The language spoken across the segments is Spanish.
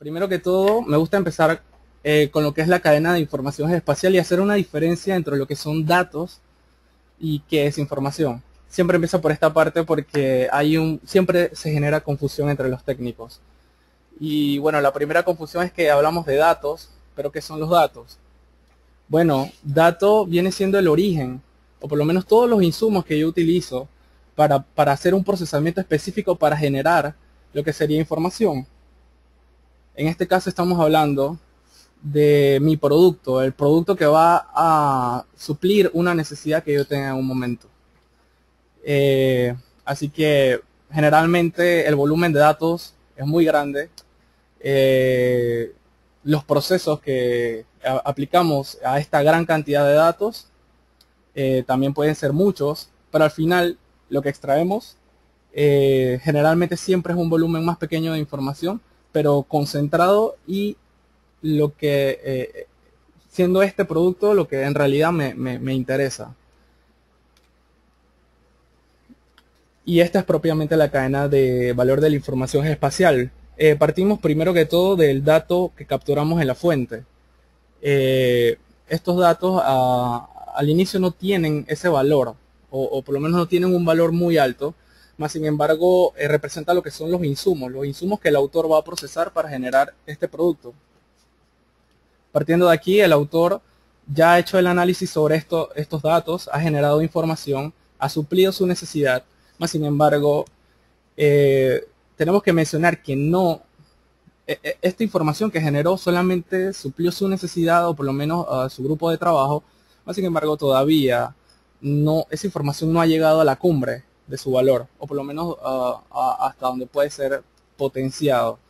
Primero que todo, me gusta empezar con lo que es la cadena de información espacial y hacer una diferencia entre lo que son datos y qué es información. Siempre empiezo por esta parte porque siempre se genera confusión entre los técnicos. Y bueno, la primera confusión es que hablamos de datos, pero ¿qué son los datos? Bueno, dato viene siendo el origen, o por lo menos todos los insumos que yo utilizo para hacer un procesamiento específico para generar lo que sería información. En este caso estamos hablando de mi producto, el producto que va a suplir una necesidad que yo tenga en un momento. Así que generalmente el volumen de datos es muy grande. Los procesos que aplicamos a esta gran cantidad de datos también pueden ser muchos, pero al final lo que extraemos generalmente siempre es un volumen más pequeño de información, pero concentrado, y lo que siendo este producto lo que en realidad me interesa. Y esta es propiamente la cadena de valor de la información espacial. Partimos primero que todo del dato que capturamos en la fuente. Estos datos al inicio no tienen ese valor, o por lo menos no tienen un valor muy alto, más sin embargo representa lo que son los insumos que el autor va a procesar para generar este producto. Partiendo de aquí, el autor ya ha hecho el análisis sobre estos datos, ha generado información, ha suplido su necesidad, más sin embargo tenemos que mencionar que no, esta información que generó solamente suplió su necesidad, o por lo menos su grupo de trabajo, más sin embargo todavía esa información no ha llegado a la cumbre de su valor, o por lo menos hasta donde puede ser potenciado.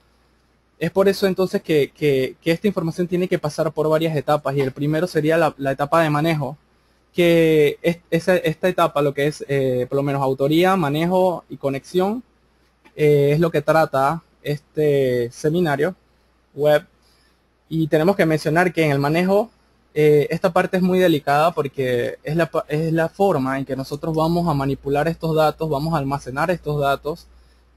Es por eso entonces que esta información tiene que pasar por varias etapas, y el primero sería la etapa de manejo, que esta etapa, lo que es por lo menos autoría, manejo y conexión, es lo que trata este seminario web. Y tenemos que mencionar que en el manejo esta parte es muy delicada, porque es la forma en que nosotros vamos a manipular estos datos, vamos a almacenar estos datos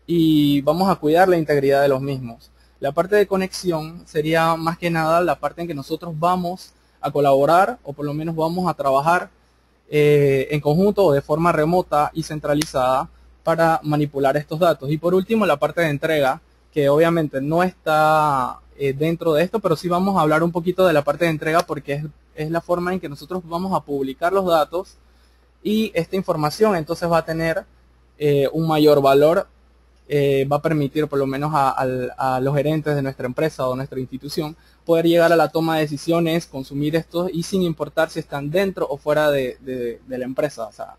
y vamos a cuidar la integridad de los mismos. La parte de conexión sería más que nada la parte en que nosotros vamos a colaborar, o por lo menos vamos a trabajar en conjunto o de forma remota y centralizada para manipular estos datos. Y por último, la parte de entrega, que obviamente no está dentro de esto, pero sí vamos a hablar un poquito de la parte de entrega, porque es la forma en que nosotros vamos a publicar los datos, y esta información entonces va a tener un mayor valor. Va a permitir por lo menos a los gerentes de nuestra empresa o nuestra institución poder llegar a la toma de decisiones, consumir estos, y sin importar si están dentro o fuera de la empresa. O sea,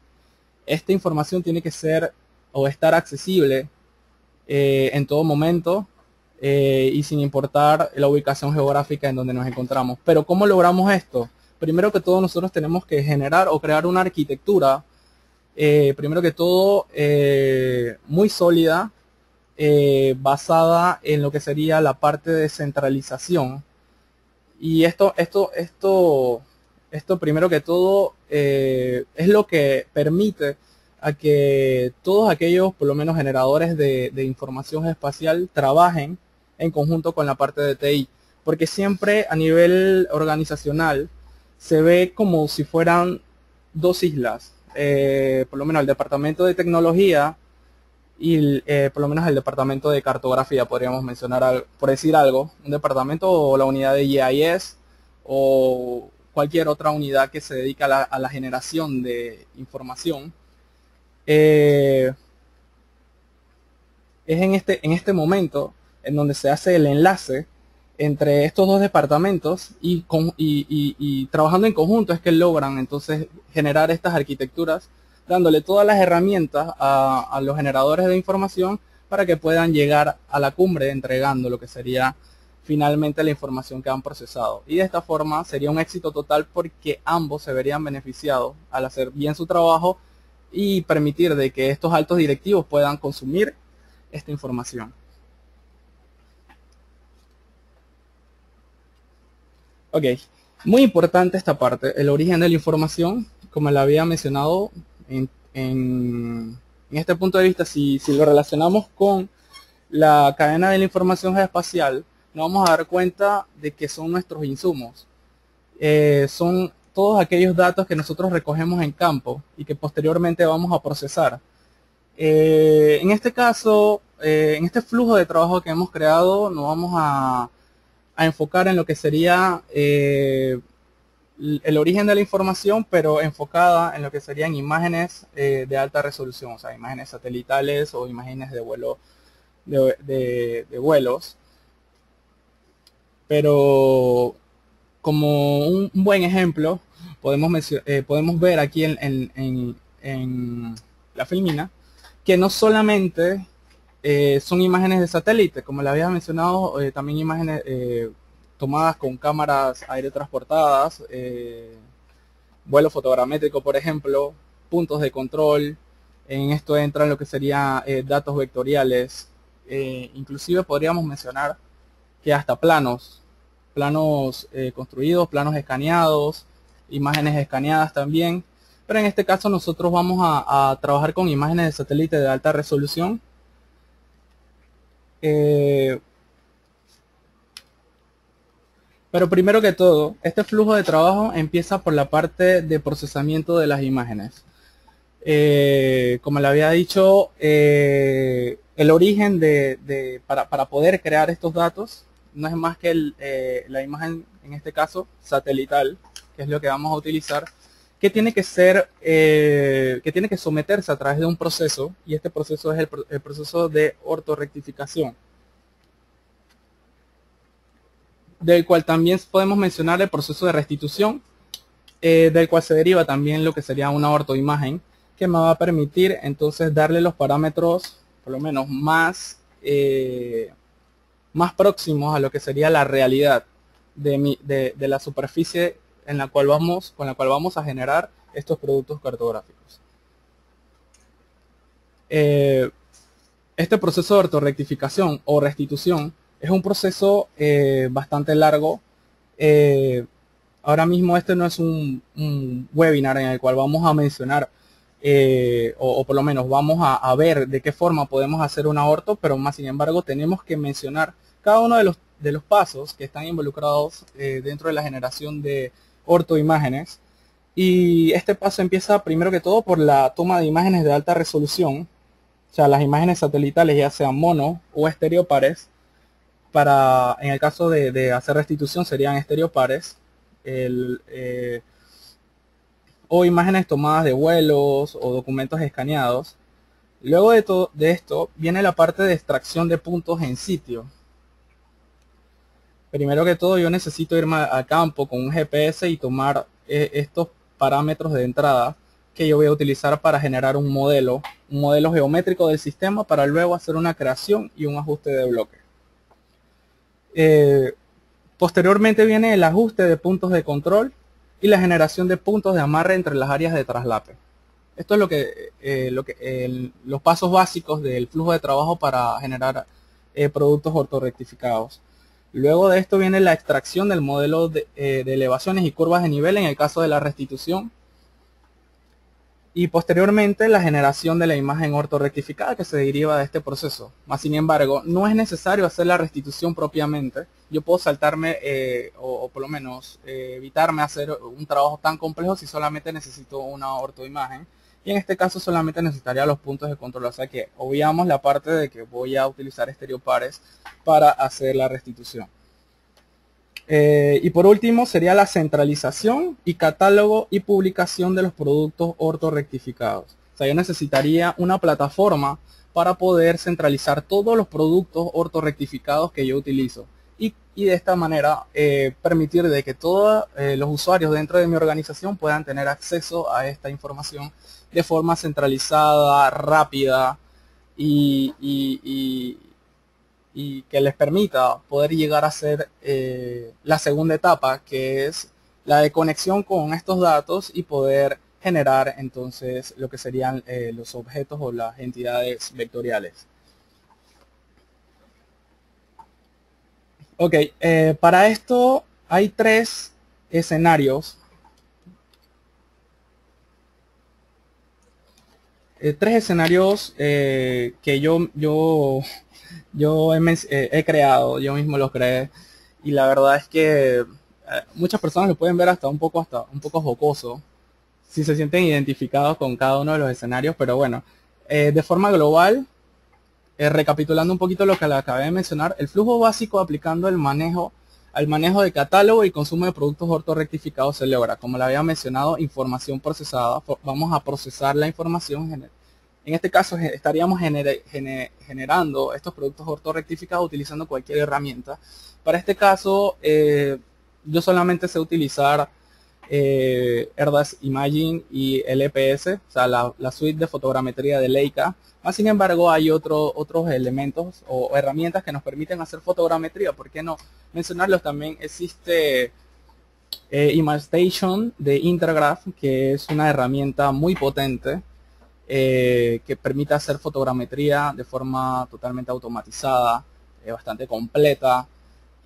esta información tiene que ser o estar accesible en todo momento, y sin importar la ubicación geográfica en donde nos encontramos. Pero ¿cómo logramos esto? Primero que todo, nosotros tenemos que generar o crear una arquitectura, primero que todo muy sólida, basada en lo que sería la parte de centralización. Y esto primero que todo es lo que permite a que todos aquellos, por lo menos generadores de información espacial, trabajen en conjunto con la parte de TI, porque siempre a nivel organizacional se ve como si fueran dos islas. Por lo menos el departamento de tecnología y por lo menos el departamento de cartografía, podríamos mencionar, por decir algo, un departamento o la unidad de GIS o cualquier otra unidad que se dedica a la generación de información. Es en este momento en donde se hace el enlace entre estos dos departamentos, y trabajando en conjunto es que logran entonces generar estas arquitecturas, dándole todas las herramientas a los generadores de información para que puedan llegar a la cumbre entregando lo que sería finalmente la información que han procesado. Y de esta forma sería un éxito total, porque ambos se verían beneficiados al hacer bien su trabajo y permitir de que estos altos directivos puedan consumir esta información. Ok, muy importante esta parte, el origen de la información. Como le había mencionado, en este punto de vista, si lo relacionamos con la cadena de la información espacial, nos vamos a dar cuenta de que son nuestros insumos. Son todos aquellos datos que nosotros recogemos en campo y que posteriormente vamos a procesar. En este caso, en este flujo de trabajo que hemos creado, nos vamos a enfocar en lo que sería el origen de la información, pero enfocada en lo que serían imágenes de alta resolución, o sea, imágenes satelitales o imágenes de vuelo de vuelos. Pero como un buen ejemplo, podemos ver aquí en la filmina que no solamente son imágenes de satélite, como le había mencionado, también imágenes tomadas con cámaras aire transportadas, vuelo fotogramétrico, por ejemplo, puntos de control. En esto entran lo que serían datos vectoriales. Inclusive podríamos mencionar que hasta planos construidos, planos escaneados, imágenes escaneadas también. Pero en este caso nosotros vamos a trabajar con imágenes de satélite de alta resolución. Pero primero que todo, este flujo de trabajo empieza por la parte de procesamiento de las imágenes. Como le había dicho, el origen para poder crear estos datos no es más que la imagen, en este caso, satelital, que es lo que vamos a utilizar, que tiene que ser, que tiene que someterse a través de un proceso, y este proceso es el proceso de ortorrectificación, del cual también podemos mencionar el proceso de restitución, del cual se deriva también lo que sería una ortoimagen, que me va a permitir entonces darle los parámetros, por lo menos más próximos a lo que sería la realidad de la superficie con la cual vamos a generar estos productos cartográficos. Este proceso de ortorrectificación o restitución es un proceso bastante largo. Ahora mismo este no es un webinar en el cual vamos a mencionar o por lo menos vamos a ver de qué forma podemos hacer una orto, pero más sin embargo tenemos que mencionar cada uno de los pasos que están involucrados dentro de la generación de ortoimágenes. Y este paso empieza primero que todo por la toma de imágenes de alta resolución, o sea, las imágenes satelitales, ya sean mono o estereopares. En el caso de hacer restitución serían estereopares, o imágenes tomadas de vuelos o documentos escaneados. Luego de esto viene la parte de extracción de puntos en sitio. Primero que todo yo necesito irme a campo con un GPS y tomar estos parámetros de entrada que yo voy a utilizar para generar un modelo geométrico del sistema, para luego hacer una creación y un ajuste de bloque. Posteriormente viene el ajuste de puntos de control y la generación de puntos de amarre entre las áreas de traslape. Esto es los pasos básicos del flujo de trabajo para generar productos ortorrectificados. Luego de esto viene la extracción del modelo de elevaciones y curvas de nivel en el caso de la restitución. Y posteriormente la generación de la imagen ortorrectificada que se deriva de este proceso. Más sin embargo, no es necesario hacer la restitución propiamente. Yo puedo saltarme o por lo menos evitarme hacer un trabajo tan complejo si solamente necesito una ortoimagen. Y en este caso solamente necesitaría los puntos de control. O sea que obviamos la parte de que voy a utilizar estereopares para hacer la restitución. Y por último sería la centralización y catálogo y publicación de los productos ortorrectificados. O sea, yo necesitaría una plataforma para poder centralizar todos los productos ortorrectificados que yo utilizo. Y de esta manera permitir de que todos los usuarios dentro de mi organización puedan tener acceso a esta información de forma centralizada, rápida y que les permita poder llegar a hacer la segunda etapa, que es la de conexión con estos datos y poder generar entonces lo que serían los objetos o las entidades vectoriales. Ok, para esto hay tres escenarios. tres escenarios que he creado, yo mismo los creé, y la verdad es que muchas personas lo pueden ver hasta un poco jocoso, si se sienten identificados con cada uno de los escenarios, pero bueno, de forma global, recapitulando un poquito lo que le acabé de mencionar, el flujo básico aplicando al manejo de catálogo y consumo de productos ortorrectificados se logra. Como le había mencionado, información procesada. Vamos a procesar la información. En este caso estaríamos generando estos productos ortorrectificados utilizando cualquier herramienta. Para este caso, yo solamente sé utilizar ERDAS Imaging y LPS, o sea, la suite de fotogrametría de Leica. Sin embargo, hay otros elementos o herramientas que nos permiten hacer fotogrametría. ¿Por qué no mencionarlos? También existe ImageStation de Intergraph, que es una herramienta muy potente que permite hacer fotogrametría de forma totalmente automatizada, bastante completa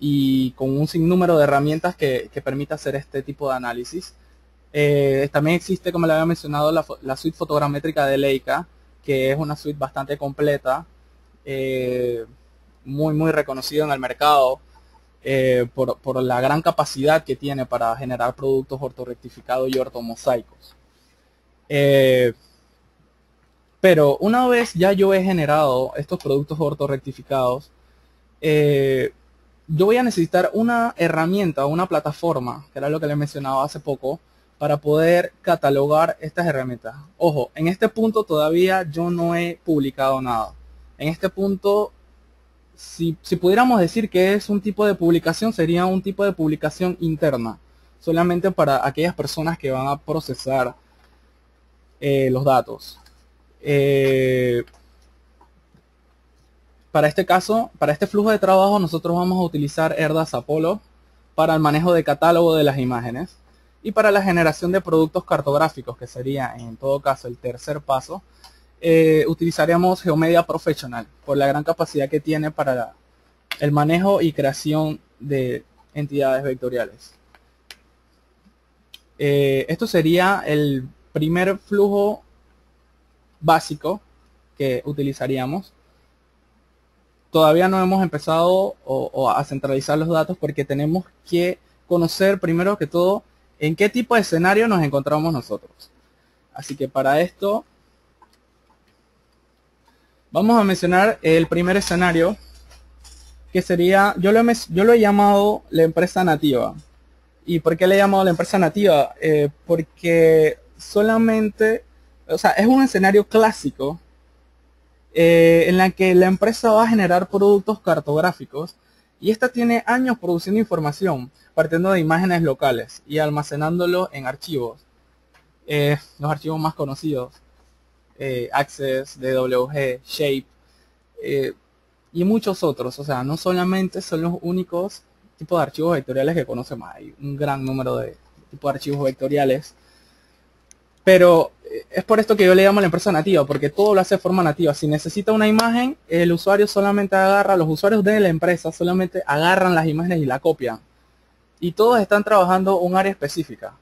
y con un sinnúmero de herramientas que permite hacer este tipo de análisis. También existe, como le había mencionado, la suite fotogramétrica de Leica, que es una suite bastante completa, muy reconocida en el mercado por la gran capacidad que tiene para generar productos ortorrectificados y ortomosaicos. Pero una vez ya yo he generado estos productos ortorrectificados, yo voy a necesitar una herramienta, una plataforma, que era lo que les mencionaba hace poco, para poder catalogar estas herramientas. Ojo, en este punto todavía yo no he publicado nada. En este punto, si pudiéramos decir que es un tipo de publicación, sería un tipo de publicación interna, solamente para aquellas personas que van a procesar los datos. Para este caso, para este flujo de trabajo, nosotros vamos a utilizar ERDAS Apollo para el manejo de catálogo de las imágenes. Y para la generación de productos cartográficos, que sería en todo caso el tercer paso, utilizaríamos Geomedia Professional por la gran capacidad que tiene para el manejo y creación de entidades vectoriales. Esto sería el primer flujo básico que utilizaríamos. Todavía no hemos empezado a centralizar los datos porque tenemos que conocer primero que todo en qué tipo de escenario nos encontramos nosotros. Así que para esto vamos a mencionar el primer escenario, que sería, yo lo he llamado la empresa nativa. ¿Y por qué le he llamado la empresa nativa? Porque solamente, o sea, es un escenario clásico en la que la empresa va a generar productos cartográficos y esta tiene años produciendo información partiendo de imágenes locales y almacenándolo en archivos. Los archivos más conocidos, Access, DWG, Shape y muchos otros. O sea, no solamente son los únicos tipos de archivos vectoriales que conocemos, hay un gran número de tipos de archivos vectoriales. Pero es por esto que yo le llamo a la empresa nativa, porque todo lo hace de forma nativa. Si necesita una imagen, el usuario solamente agarra, los usuarios de la empresa solamente agarran las imágenes y la copian. Y todos están trabajando un área específica.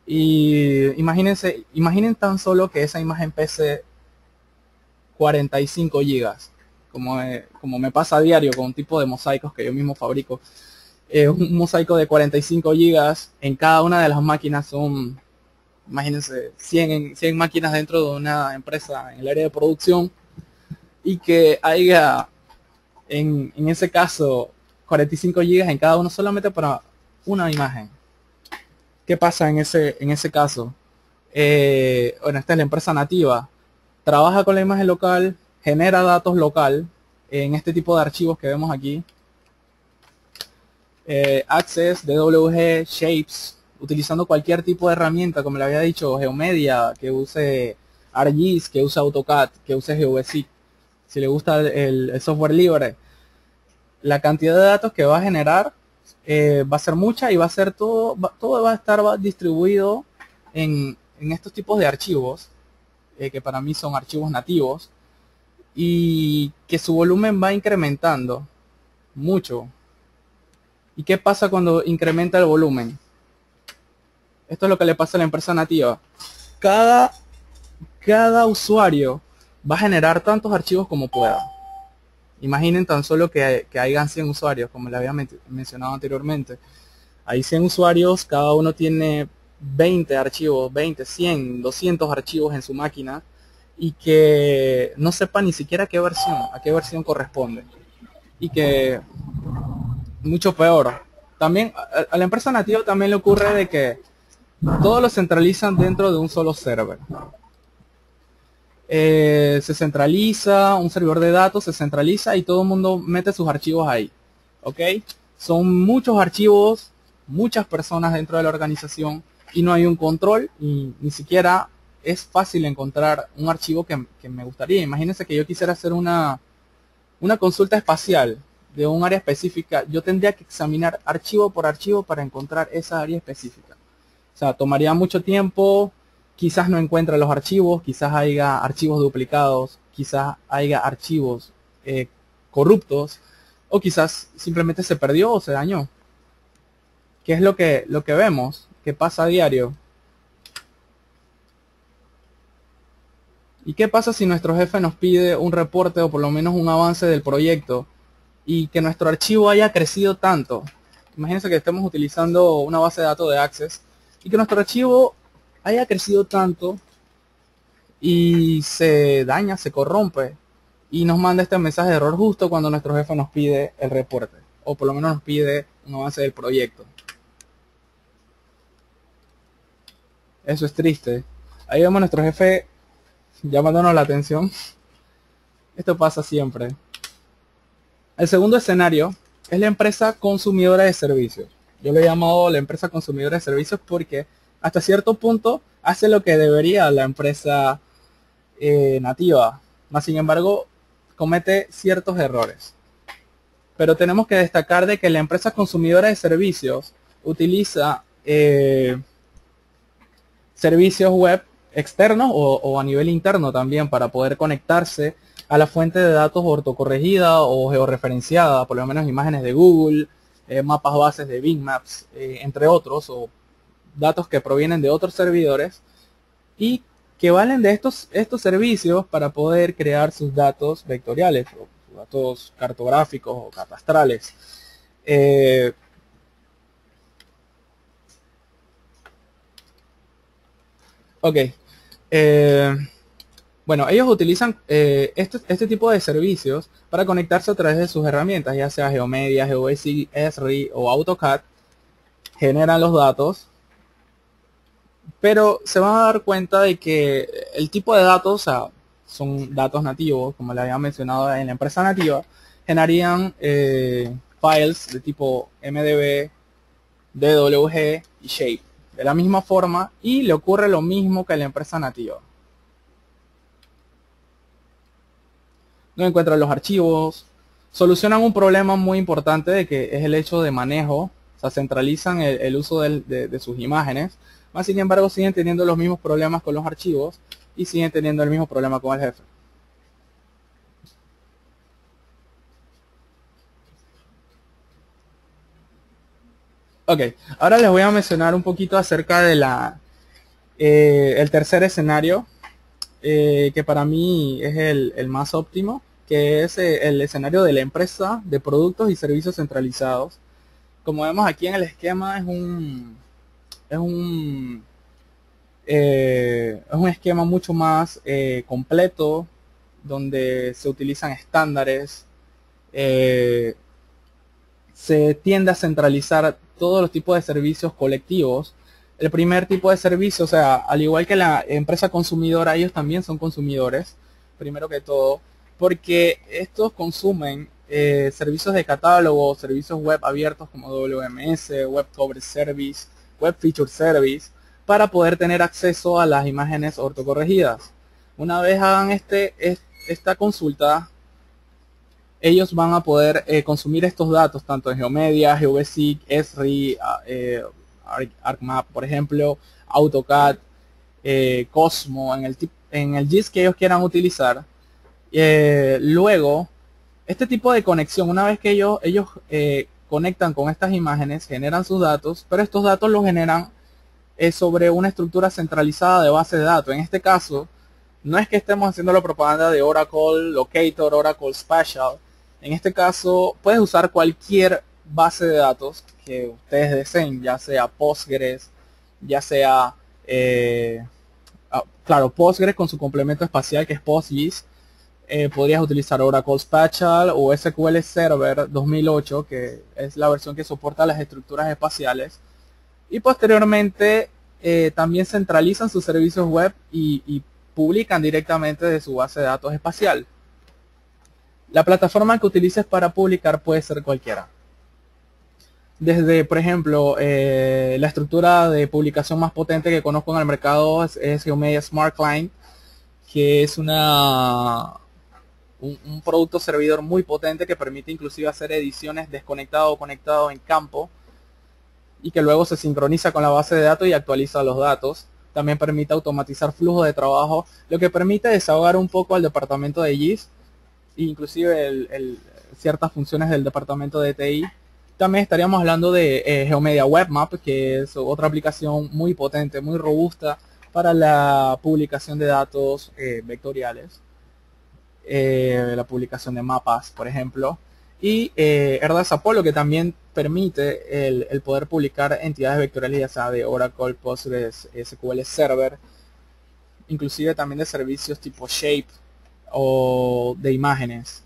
Y imaginen tan solo que esa imagen pese 45 gigas, como me pasa a diario con un tipo de mosaicos que yo mismo fabrico. Un mosaico de 45 gigas en cada una de las máquinas son, imagínense, 100 máquinas dentro de una empresa en el área de producción, y que haya en ese caso 45 gigas en cada uno solamente para una imagen. ¿Qué pasa en ese caso? Bueno, esta es la empresa nativa. Trabaja con la imagen local, genera datos local en este tipo de archivos que vemos aquí. Access, DWG, Shapes, utilizando cualquier tipo de herramienta, como le había dicho, Geomedia, que use ArcGIS, que use AutoCAD, que use GeoBasic. Si le gusta el software libre, la cantidad de datos que va a generar va a ser mucha y va a ser todo va a estar distribuido en estos tipos de archivos, que para mí son archivos nativos, y que su volumen va incrementando mucho. ¿Y qué pasa cuando incrementa el volumen? Esto es lo que le pasa a la empresa nativa. Cada cada usuario va a generar tantos archivos como pueda. Imaginen tan solo que hayan 100 usuarios, como le había mencionado anteriormente. Hay 100 usuarios, cada uno tiene 20 archivos, 20, 100, 200 archivos en su máquina, y que no sepa ni siquiera a qué versión corresponde. Y que, mucho peor, también a la empresa nativa también le ocurre de que todo lo centralizan dentro de un solo server. Se centraliza, un servidor de datos se centraliza y todo el mundo mete sus archivos ahí. ¿Ok? Son muchos archivos, muchas personas dentro de la organización y no hay un control y ni siquiera es fácil encontrar un archivo que me gustaría. Imagínense que yo quisiera hacer una consulta espacial de un área específica. Yo tendría que examinar archivo por archivo para encontrar esa área específica. O sea, tomaría mucho tiempo. Quizás no encuentre los archivos, quizás haya archivos duplicados, quizás haya archivos corruptos, o quizás simplemente se perdió o se dañó. ¿Qué es lo que vemos? ¿Qué pasa a diario? ¿Y qué pasa si nuestro jefe nos pide un reporte o por lo menos un avance del proyecto y que nuestro archivo haya crecido tanto? Imagínense que estemos utilizando una base de datos de Access y que nuestro archivo haya crecido tanto y se daña, se corrompe y nos manda este mensaje de error justo cuando nuestro jefe nos pide el reporte o por lo menos nos pide un avance del proyecto. Eso es triste. Ahí vemos a nuestro jefe llamándonos la atención. Esto pasa siempre. El segundo escenario es la empresa consumidora de servicios. Yo lo he llamado la empresa consumidora de servicios porque hasta cierto punto hace lo que debería la empresa nativa, más sin embargo comete ciertos errores. Pero tenemos que destacar de que la empresa consumidora de servicios utiliza servicios web externos o a nivel interno también para poder conectarse a la fuente de datos ortocorregida o georreferenciada, por lo menos imágenes de Google, mapas bases de Bing Maps, entre otros, o datos que provienen de otros servidores y que valen de estos servicios para poder crear sus datos vectoriales o sus datos cartográficos o catastrales. Ok. Bueno, ellos utilizan este tipo de servicios para conectarse a través de sus herramientas, ya sea Geomedia, Geodesy, Esri o AutoCAD. Generan los datos, pero se van a dar cuenta de que el tipo de datos, o sea, son datos nativos, como le había mencionado en la empresa nativa, generarían files de tipo MDB, DWG y Shape, de la misma forma, y le ocurre lo mismo que a la empresa nativa. No encuentran los archivos, solucionan un problema muy importante de que es el hecho de manejo, o sea, centralizan el uso de sus imágenes, más sin embargo siguen teniendo los mismos problemas con los archivos y siguen teniendo el mismo problema con el jefe. Ok, ahora les voy a mencionar un poquito acerca de el tercer escenario, que para mí es el más óptimo, que es el escenario de la empresa de productos y servicios centralizados. Como vemos aquí en el esquema, es un esquema mucho más completo, donde se utilizan estándares, se tiende a centralizar todos los tipos de servicios colectivos. El primer tipo de servicio, o sea, al igual que la empresa consumidora, ellos también son consumidores, primero que todo, porque estos consumen servicios de catálogo, servicios web abiertos como WMS, Web Coverage Service, Web Feature Service, para poder tener acceso a las imágenes ortocorregidas. Una vez hagan esta consulta, ellos van a poder consumir estos datos tanto en Geomedia, Geodesy, Esri, ArcMap, por ejemplo, AutoCAD, Cosmo, en el GIS que ellos quieran utilizar. Luego, este tipo de conexión, una vez que ellos conectan con estas imágenes, generan sus datos, pero estos datos los generan sobre una estructura centralizada de base de datos. En este caso, No es que estemos haciendo la propaganda de Oracle Locator, Oracle Spatial. En este caso, puedes usar cualquier base de datos que ustedes deseen, ya sea Postgres, ya sea, claro, Postgres con su complemento espacial que es PostGIS. Podrías utilizar Oracle Spatial o SQL Server 2008, que es la versión que soporta las estructuras espaciales. Y posteriormente también centralizan sus servicios web y publican directamente de su base de datos espacial. La plataforma que utilices para publicar puede ser cualquiera. Desde, por ejemplo, la estructura de publicación más potente que conozco en el mercado es Geomedia Smart Client, que es un producto servidor muy potente que permite inclusive hacer ediciones desconectado o conectado en campo y que luego se sincroniza con la base de datos y actualiza los datos. También permite automatizar flujos de trabajo, lo que permite desahogar un poco al departamento de GIS e inclusive ciertas funciones del departamento de TI. También estaríamos hablando de Geomedia Web Map, que es otra aplicación muy potente, muy robusta para la publicación de datos vectoriales. La publicación de mapas, por ejemplo. Y Erdas Apollo, que también permite el poder publicar entidades vectoriales, ya sea de Oracle, Postgres, SQL Server, inclusive también de servicios tipo Shape o de imágenes.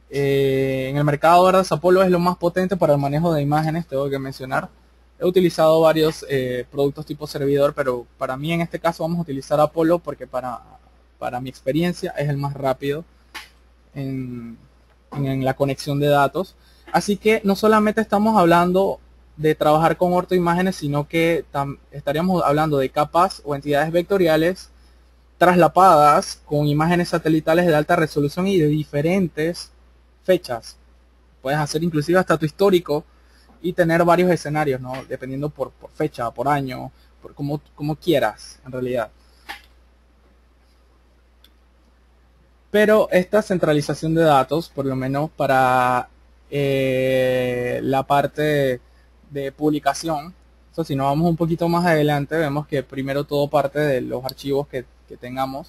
En el mercado Erdas Apollo es lo más potente para el manejo de imágenes, tengo que mencionar. He utilizado varios productos tipo servidor, pero para mí en este caso vamos a utilizar Apollo porque para mi experiencia es el más rápido en la conexión de datos. Así que no solamente estamos hablando de trabajar con ortoimágenes, sino que estaríamos hablando de capas o entidades vectoriales traslapadas con imágenes satelitales de alta resolución y de diferentes fechas. Puedes hacer inclusive hasta tu histórico y tener varios escenarios, ¿no? Dependiendo por fecha, por año, por como quieras en realidad. Pero esta centralización de datos, por lo menos para la parte de publicación, so, si nos vamos un poquito más adelante, vemos que primero todo parte de los archivos que tengamos,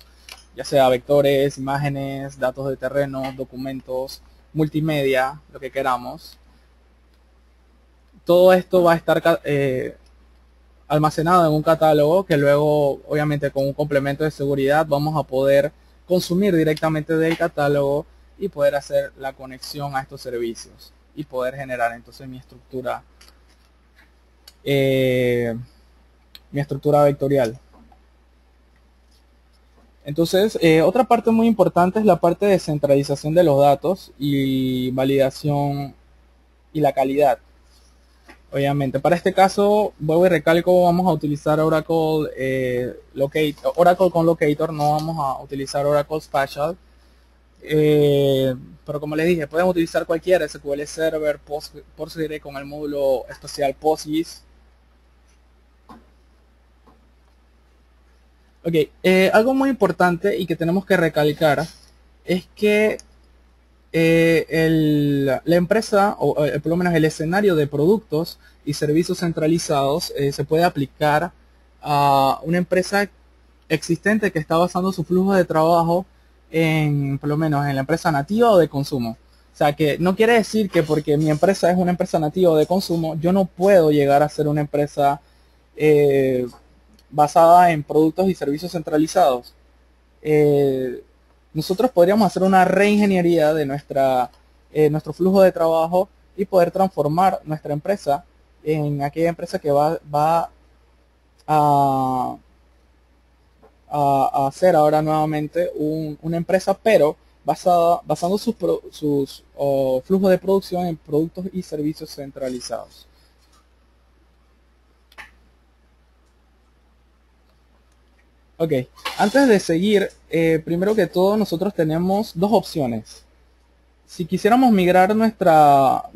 ya sea vectores, imágenes, datos de terreno, documentos, multimedia, lo que queramos. Todo esto va a estar almacenado en un catálogo que luego, obviamente con un complemento de seguridad, vamos a poder consumir directamente del catálogo y poder hacer la conexión a estos servicios y poder generar entonces mi estructura vectorial. Entonces, otra parte muy importante es la parte de centralización de los datos y validación y la calidad. Obviamente, para este caso, vuelvo y recalco, vamos a utilizar Oracle Oracle con Locator, no vamos a utilizar Oracle Spatial. Pero como les dije, pueden utilizar cualquiera, SQL Server, Postgres con el módulo espacial PostGIS. Ok, algo muy importante y que tenemos que recalcar es que la empresa, o por lo menos el escenario de productos y servicios centralizados se puede aplicar a una empresa existente que está basando su flujo de trabajo por lo menos en la empresa nativa o de consumo. O sea que no quiere decir que porque mi empresa es una empresa nativa o de consumo, yo no puedo llegar a ser una empresa basada en productos y servicios centralizados. Nosotros podríamos hacer una reingeniería de nuestro flujo de trabajo y poder transformar nuestra empresa en aquella empresa que va a hacer ahora nuevamente una empresa, pero basando sus flujos de producción en productos y servicios centralizados. Ok, antes de seguir, primero que todo nosotros tenemos dos opciones. Si quisiéramos migrar nuestro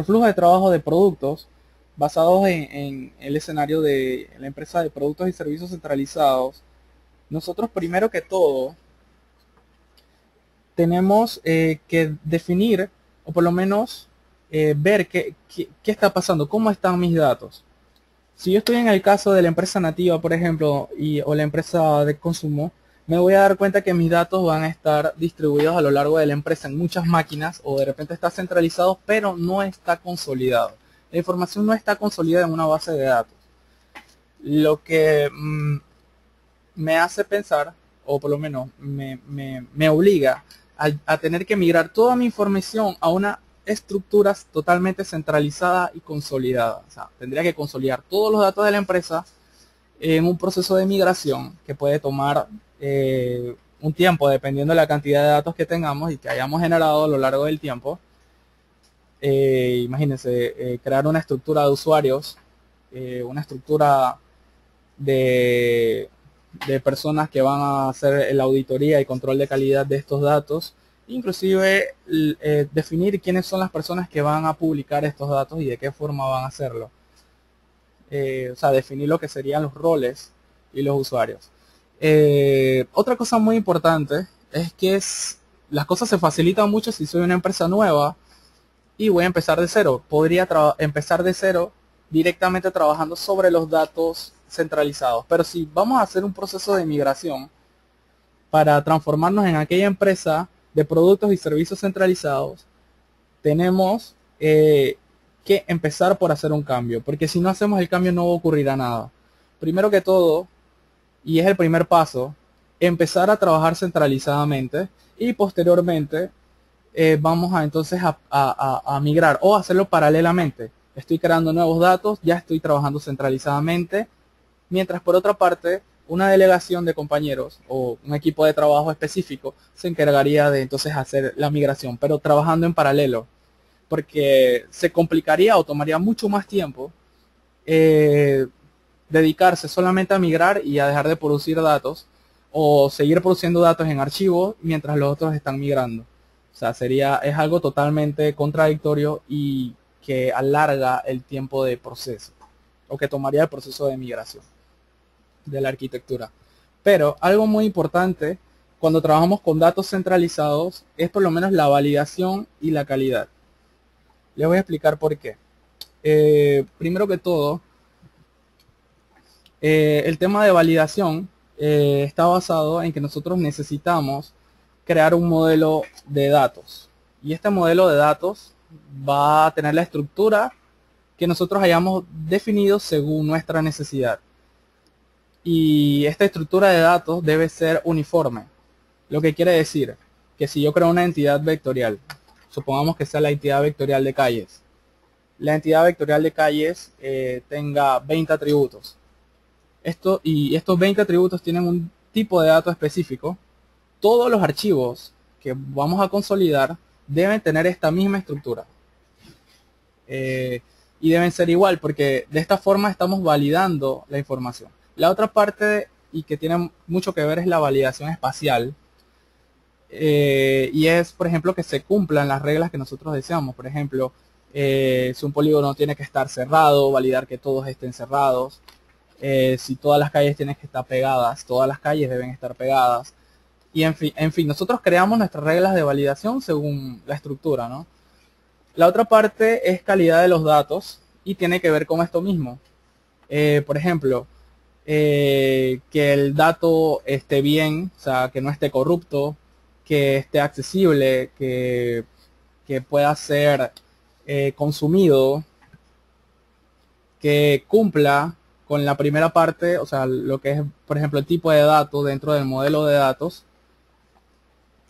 flujo de trabajo de productos basados en el escenario de la empresa de productos y servicios centralizados, nosotros primero que todo tenemos que definir, o por lo menos ver qué está pasando, cómo están mis datos. Si yo estoy en el caso de la empresa nativa, por ejemplo, o la empresa de consumo, me voy a dar cuenta que mis datos van a estar distribuidos a lo largo de la empresa en muchas máquinas, o de repente está centralizado, pero no está consolidado. La información no está consolidada en una base de datos. Lo que me hace pensar, o por lo menos me obliga a tener que migrar toda mi información a una estructura totalmente centralizada y consolidada. O sea, tendría que consolidar todos los datos de la empresa en un proceso de migración que puede tomar un tiempo dependiendo de la cantidad de datos que tengamos y que hayamos generado a lo largo del tiempo. Imagínense, crear una estructura de usuarios, una estructura de personas que van a hacer la auditoría y control de calidad de estos datos, inclusive definir quiénes son las personas que van a publicar estos datos y de qué forma van a hacerlo. O sea, definir lo que serían los roles y los usuarios. Otra cosa muy importante es que las cosas se facilitan mucho si soy una empresa nueva y voy a empezar de cero. Podría empezar de cero directamente trabajando sobre los datos centralizados. Pero si vamos a hacer un proceso de migración para transformarnos en aquella empresa de productos y servicios centralizados, tenemos que empezar por hacer un cambio, porque si no hacemos el cambio no ocurrirá nada. Primero que todo, y es el primer paso, empezar a trabajar centralizadamente y posteriormente vamos a entonces a migrar o hacerlo paralelamente. Estoy creando nuevos datos, ya estoy trabajando centralizadamente, mientras por otra parte una delegación de compañeros o un equipo de trabajo específico se encargaría de entonces hacer la migración, pero trabajando en paralelo, porque se complicaría o tomaría mucho más tiempo dedicarse solamente a migrar y a dejar de producir datos, o seguir produciendo datos en archivos mientras los otros están migrando. O sea, es algo totalmente contradictorio y que alarga el tiempo de proceso, o que tomaría el proceso de migración de la arquitectura. Pero algo muy importante cuando trabajamos con datos centralizados es por lo menos la validación y la calidad. Les voy a explicar por qué. Primero que todo, el tema de validación está basado en que nosotros necesitamos crear un modelo de datos. Y este modelo de datos va a tener la estructura que nosotros hayamos definido según nuestra necesidad. Y esta estructura de datos debe ser uniforme. Lo que quiere decir que si yo creo una entidad vectorial, supongamos que sea la entidad vectorial de calles, la entidad vectorial de calles tenga 20 atributos. Estos 20 atributos tienen un tipo de dato específico. Todos los archivos que vamos a consolidar deben tener esta misma estructura. Y deben ser igual, porque de esta forma estamos validando la información. La otra parte, y que tiene mucho que ver, es la validación espacial. Y es, por ejemplo, que se cumplan las reglas que nosotros deseamos. Por ejemplo, si un polígono tiene que estar cerrado, validar que todos estén cerrados. Si todas las calles tienen que estar pegadas, todas las calles deben estar pegadas. Y en fin, nosotros creamos nuestras reglas de validación según la estructura, ¿no? La otra parte es calidad de los datos y tiene que ver con esto mismo. Por ejemplo, que el dato esté bien, o sea, que no esté corrupto, que esté accesible, que pueda ser consumido, que cumpla con la primera parte, o sea, lo que es, por ejemplo, el tipo de datos dentro del modelo de datos.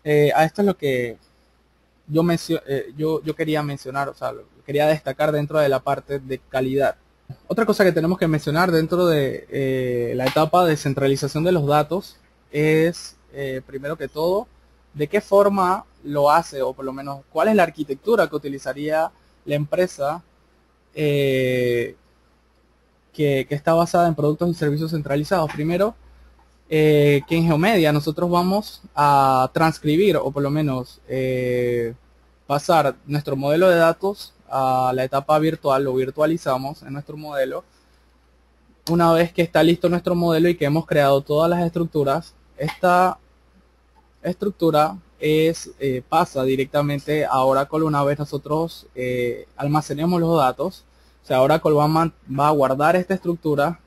A esto es lo que yo quería mencionar, o sea, lo quería destacar dentro de la parte de calidad. Otra cosa que tenemos que mencionar dentro de la etapa de centralización de los datos es, primero que todo, de qué forma lo hace, o por lo menos cuál es la arquitectura que utilizaría la empresa que está basada en productos y servicios centralizados. Primero, que en Geomedia nosotros vamos a transcribir, o por lo menos pasar nuestro modelo de datos a la etapa virtual. Lo virtualizamos en nuestro modelo. Una vez que está listo nuestro modelo y que hemos creado todas las estructuras, esta estructura pasa directamente a Oracle. Una vez nosotros almacenemos los datos, sea, Oracle va a guardar esta estructura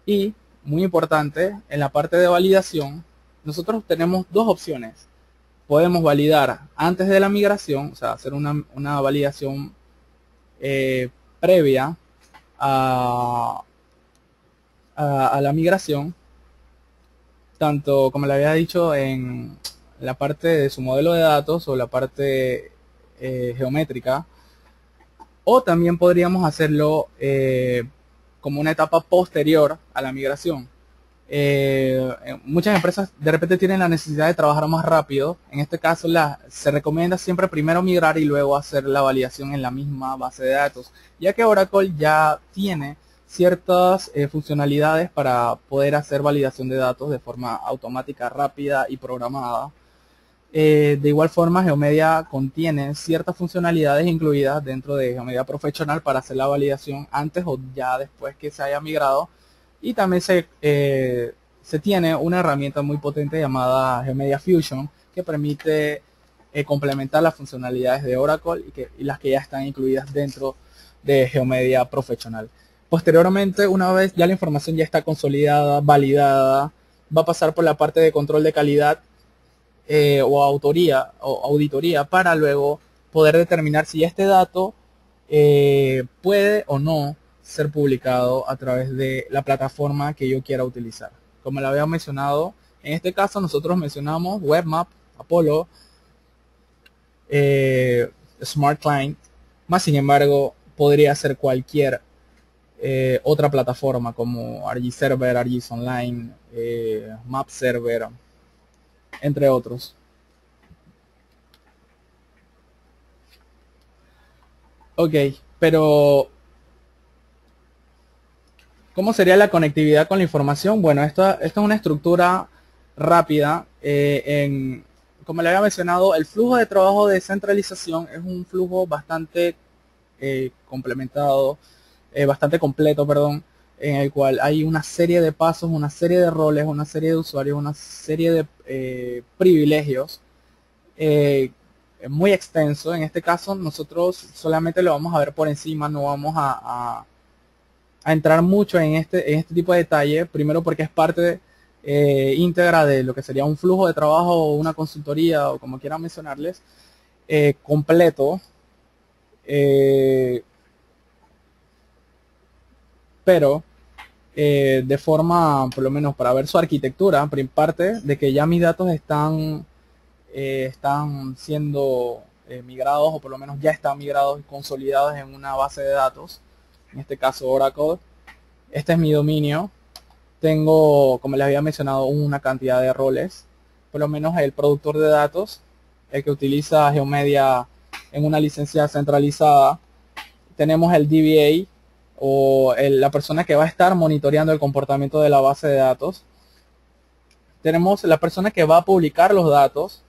y, muy importante, en la parte de validación, nosotros tenemos dos opciones. Podemos validar antes de la migración, o sea, hacer una validación previa a la migración, tanto como le había dicho en la parte de su modelo de datos o la parte geométrica, o también podríamos hacerlo como una etapa posterior a la migración. Muchas empresas de repente tienen la necesidad de trabajar más rápido. En este caso se recomienda siempre primero migrar y luego hacer la validación en la misma base de datos, ya que Oracle ya tiene ciertas funcionalidades para poder hacer validación de datos de forma automática, rápida y programada. De igual forma, GeoMedia contiene ciertas funcionalidades incluidas dentro de GeoMedia Professional para hacer la validación antes o ya después que se haya migrado. Y también se tiene una herramienta muy potente llamada GeoMedia Fusion que permite complementar las funcionalidades de Oracle y las que ya están incluidas dentro de GeoMedia Professional. Posteriormente, una vez ya la información ya está consolidada, validada, va a pasar por la parte de control de calidad o autoría o auditoría para luego poder determinar si este dato puede o no ser publicado a través de la plataforma que yo quiera utilizar. Como lo había mencionado, en este caso nosotros mencionamos Webmap, Apollo, Smart Client, más sin embargo podría ser cualquier otra plataforma como ArcGIS Server, ArcGIS Online, Map Server, entre otros. Ok, pero ¿cómo sería la conectividad con la información? Bueno, esta es una estructura rápida. Como le había mencionado, el flujo de trabajo de centralización es un flujo bastante complementado, bastante completo, perdón, en el cual hay una serie de pasos, una serie de roles, una serie de usuarios, una serie de privilegios muy extenso. En este caso nosotros solamente lo vamos a ver por encima, no vamos a entrar mucho en este tipo de detalle, primero porque es parte íntegra de lo que sería un flujo de trabajo o una consultoría o como quieran mencionarles, completo, pero de forma, por lo menos para ver su arquitectura, parte de que ya mis datos están siendo migrados, o por lo menos ya están migrados y consolidados en una base de datos, en este caso Oracle. Este es mi dominio. Tengo, como les había mencionado, una cantidad de roles, por lo menos el productor de datos, el que utiliza GeoMedia en una licencia centralizada. Tenemos el DBA o la persona que va a estar monitoreando el comportamiento de la base de datos. Tenemos la persona que va a publicar los datos.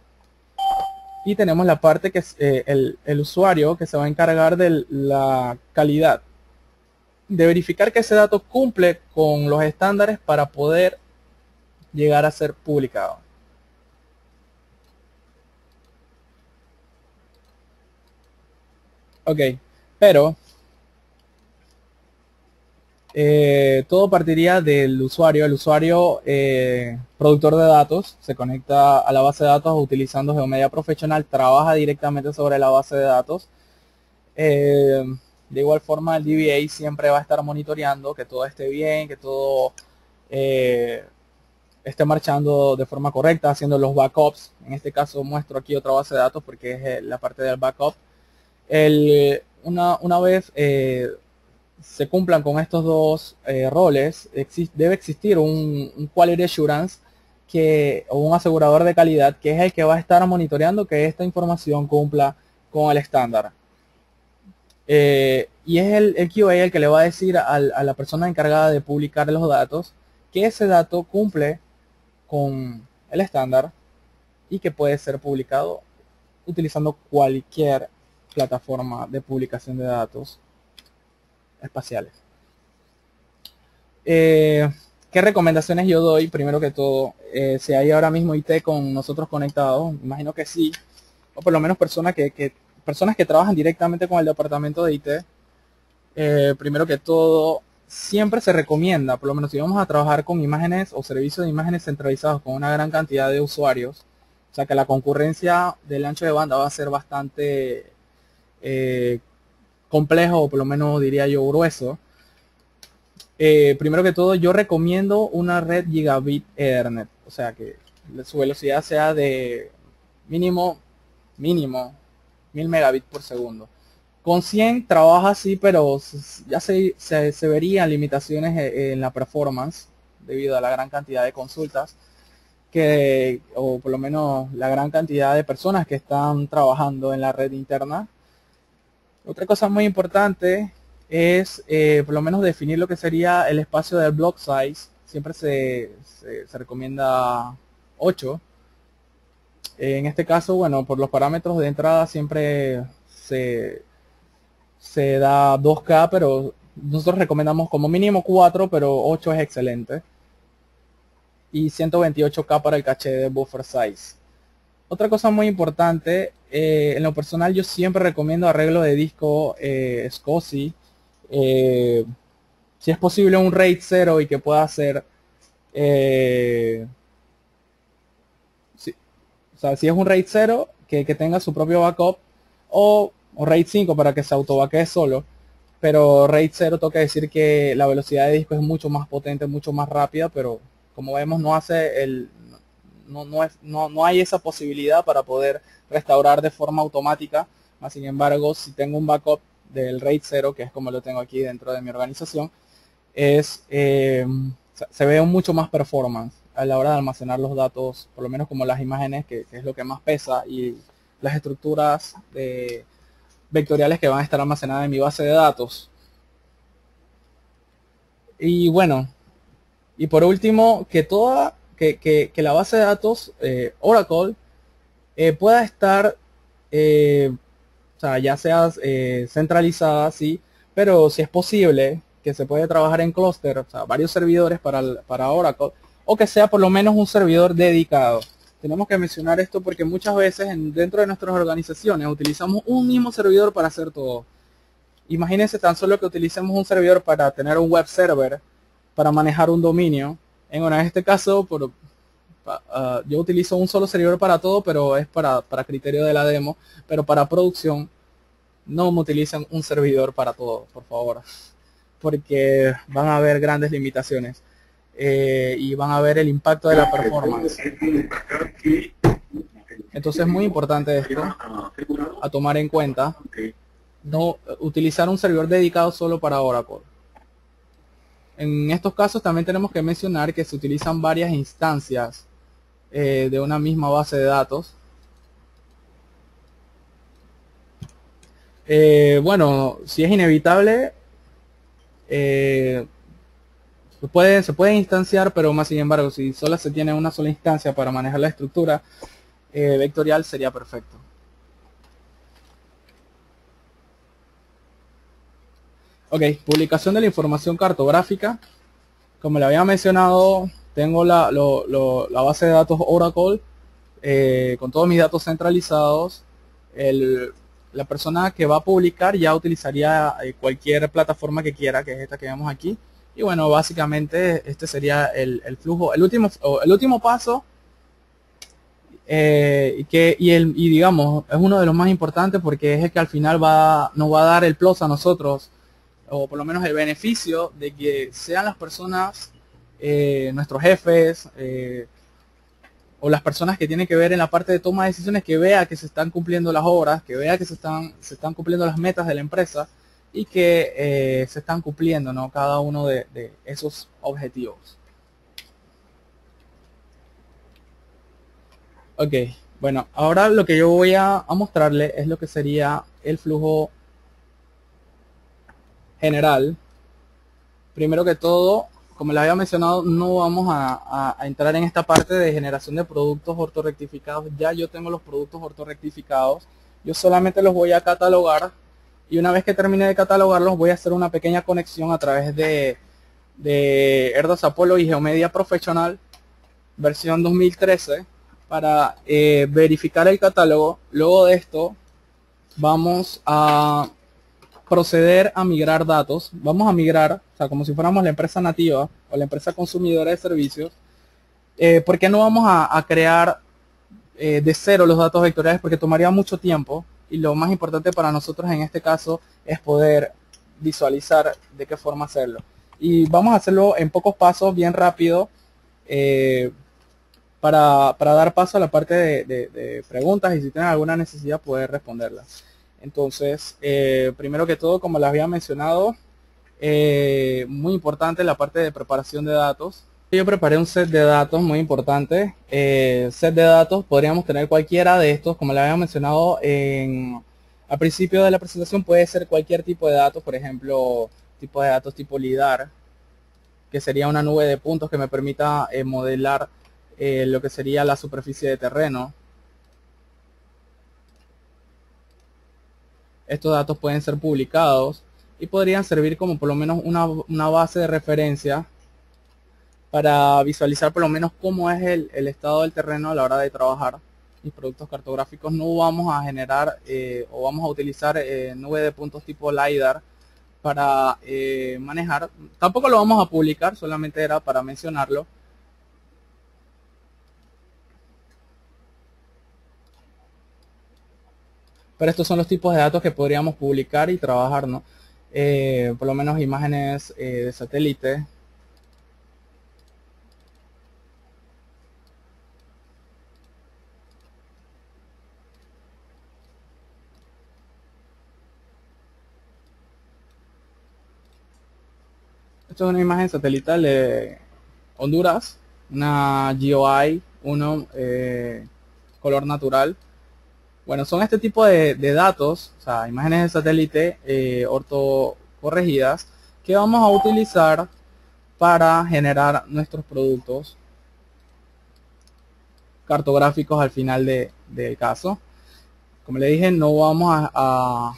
Y tenemos la parte que es el usuario que se va a encargar de la calidad, de verificar que ese dato cumple con los estándares para poder llegar a ser publicado. Ok, pero todo partiría del usuario. El usuario productor de datos se conecta a la base de datos utilizando GeoMedia Professional, trabaja directamente sobre la base de datos. De igual forma, el DBA siempre va a estar monitoreando que todo esté bien, que todo esté marchando de forma correcta, haciendo los backups. En este caso muestro aquí otra base de datos porque es la parte del backup. Una vez se cumplan con estos dos roles, debe existir un Quality Assurance o un asegurador de calidad que es el que va a estar monitoreando que esta información cumpla con el estándar. Y es el QA el que le va a decir a la persona encargada de publicar los datos que ese dato cumple con el estándar y que puede ser publicado utilizando cualquier plataforma de publicación de datos espaciales. ¿Qué recomendaciones yo doy? Primero que todo, si hay ahora mismo IT con nosotros conectados, imagino que sí, o por lo menos personas que trabajan directamente con el departamento de IT, Primero que todo, siempre se recomienda, por lo menos si vamos a trabajar con imágenes o servicios de imágenes centralizados con una gran cantidad de usuarios, o sea que la concurrencia del ancho de banda va a ser bastante complejo, o por lo menos diría yo grueso. Primero que todo, yo recomiendo una red gigabit Ethernet, o sea que su velocidad sea de mínimo 1000 megabits por segundo. Con 100 trabaja así, pero ya se verían limitaciones en la performance debido a la gran cantidad de consultas o por lo menos la gran cantidad de personas que están trabajando en la red interna. Otra cosa muy importante es por lo menos definir lo que sería el espacio del block size. Siempre se recomienda 8. En este caso, bueno, por los parámetros de entrada siempre se da 2K, pero nosotros recomendamos como mínimo 4, pero 8 es excelente. Y 128K para el caché de buffer size. Otra cosa muy importante, en lo personal yo siempre recomiendo arreglo de disco SCSI. Si es posible un RAID 0 y que pueda ser... o sea, si es un RAID 0, que tenga su propio backup, o RAID 5 para que se autobaquee solo, pero RAID 0 toca decir que la velocidad de disco es mucho más potente, mucho más rápida, pero como vemos no hay esa posibilidad para poder restaurar de forma automática. Sin embargo, si tengo un backup del RAID 0, que es como lo tengo aquí dentro de mi organización, se ve mucho más performance a la hora de almacenar los datos, por lo menos como las imágenes, que es lo que más pesa, y las estructuras vectoriales que van a estar almacenadas en mi base de datos. Y bueno, y por último, que la base de datos Oracle pueda estar, o sea, ya sea centralizada, sí, pero si es posible que se puede trabajar en clúster, o sea, varios servidores para Oracle, o que sea por lo menos un servidor dedicado. Tenemos que mencionar esto porque muchas veces dentro de nuestras organizaciones utilizamos un mismo servidor para hacer todo. Imagínense tan solo que utilicemos un servidor para tener un web server, para manejar un dominio. En este caso, yo utilizo un solo servidor para todo, pero es para criterio de la demo. Pero para producción, no me utilicen un servidor para todo, por favor. Porque van a haber grandes limitaciones. Y van a ver el impacto de la performance. Entonces es muy importante esto a tomar en cuenta. No utilizar un servidor dedicado solo para Oracle. En estos casos también tenemos que mencionar que se utilizan varias instancias de una misma base de datos. Bueno, si es inevitable, se puede instanciar, pero más sin embargo, si solo se tiene una sola instancia para manejar la estructura vectorial, sería perfecto. Ok, publicación de la información cartográfica. Como le había mencionado, tengo la base de datos Oracle con todos mis datos centralizados. La persona que va a publicar ya utilizaría cualquier plataforma que quiera, que es esta que vemos aquí. Y bueno, básicamente este sería el flujo, el último paso. Y digamos, es uno de los más importantes porque es el que al final nos va a dar el plus a nosotros, o por lo menos el beneficio de que sean las personas, nuestros jefes, o las personas que tienen que ver en la parte de toma de decisiones, que vea que se están cumpliendo las obras, que vea que se están cumpliendo las metas de la empresa y que se están cumpliendo, ¿no?, cada uno de esos objetivos. Ok, bueno, ahora lo que yo voy a mostrarle es lo que sería el flujo general. Primero que todo, como les había mencionado, no vamos a entrar en esta parte de generación de productos ortorrectificados. Ya yo tengo los productos ortorrectificados. Yo solamente los voy a catalogar. Y una vez que termine de catalogarlos, voy a hacer una pequeña conexión a través de Erdos Apollo y Geomedia Professional versión 2013 para verificar el catálogo. Luego de esto, vamos a proceder a migrar datos. Vamos a migrar, o sea, como si fuéramos la empresa nativa o la empresa consumidora de servicios. ¿Por qué no vamos a crear de cero los datos vectoriales? Porque tomaría mucho tiempo y lo más importante para nosotros en este caso es poder visualizar de qué forma hacerlo. Y vamos a hacerlo en pocos pasos, bien rápido, eh, para dar paso a la parte de preguntas y si tienen alguna necesidad poder responderlas. Entonces, primero que todo, como les había mencionado, muy importante la parte de preparación de datos. Yo preparé un set de datos muy importante. Set de datos, podríamos tener cualquiera de estos, como les había mencionado al principio de la presentación, puede ser cualquier tipo de datos, por ejemplo, tipo de datos tipo LIDAR, que sería una nube de puntos que me permita modelar lo que sería la superficie de terreno. Estos datos pueden ser publicados y podrían servir como por lo menos una base de referencia para visualizar por lo menos cómo es el estado del terreno a la hora de trabajar mis productos cartográficos. No vamos a generar o vamos a utilizar nube de puntos tipo LiDAR para manejar. Tampoco lo vamos a publicar, solamente era para mencionarlo. Pero estos son los tipos de datos que podríamos publicar y trabajar, ¿no? Por lo menos imágenes de satélite. Esto es una imagen satelital de Honduras, una GOI 1 color natural. Bueno, son este tipo de datos, o sea, imágenes de satélite ortocorregidas que vamos a utilizar para generar nuestros productos cartográficos al final del caso. Como le dije, no vamos a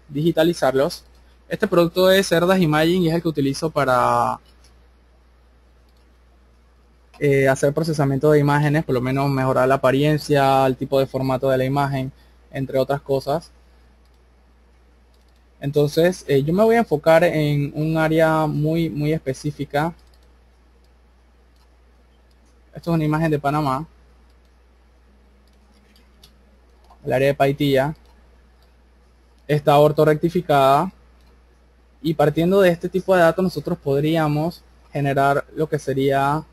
digitalizarlos. Este producto es Cerdas Imaging y es el que utilizo para hacer procesamiento de imágenes, por lo menos mejorar la apariencia, el tipo de formato de la imagen, entre otras cosas. Entonces, yo me voy a enfocar en un área muy específica. Esto es una imagen de Panamá, el área de Paitilla. Está ortorrectificada y partiendo de este tipo de datos nosotros podríamos generar lo que sería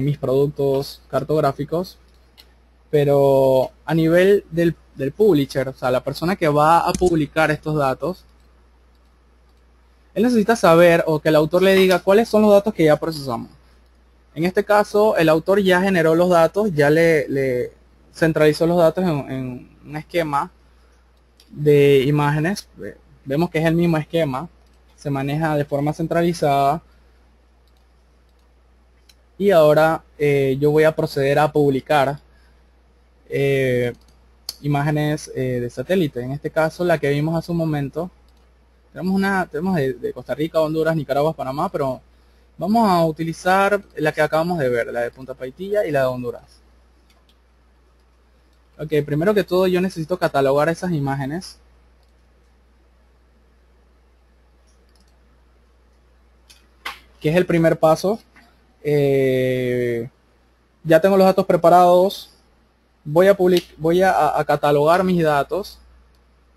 mis productos cartográficos, pero a nivel del publisher, o sea, la persona que va a publicar estos datos, él necesita saber o que el autor le diga cuáles son los datos que ya procesamos. En este caso, el autor ya generó los datos, ya le centralizó los datos en un esquema de imágenes. Vemos que es el mismo esquema, se maneja de forma centralizada. Y ahora yo voy a proceder a publicar imágenes de satélite. En este caso, la que vimos hace un momento. Tenemos de Costa Rica, Honduras, Nicaragua, Panamá, pero vamos a utilizar la que acabamos de ver, la de Punta Paitilla y la de Honduras. Ok, primero que todo yo necesito catalogar esas imágenes. Que es el primer paso. Ya tengo los datos preparados. Voy a catalogar mis datos.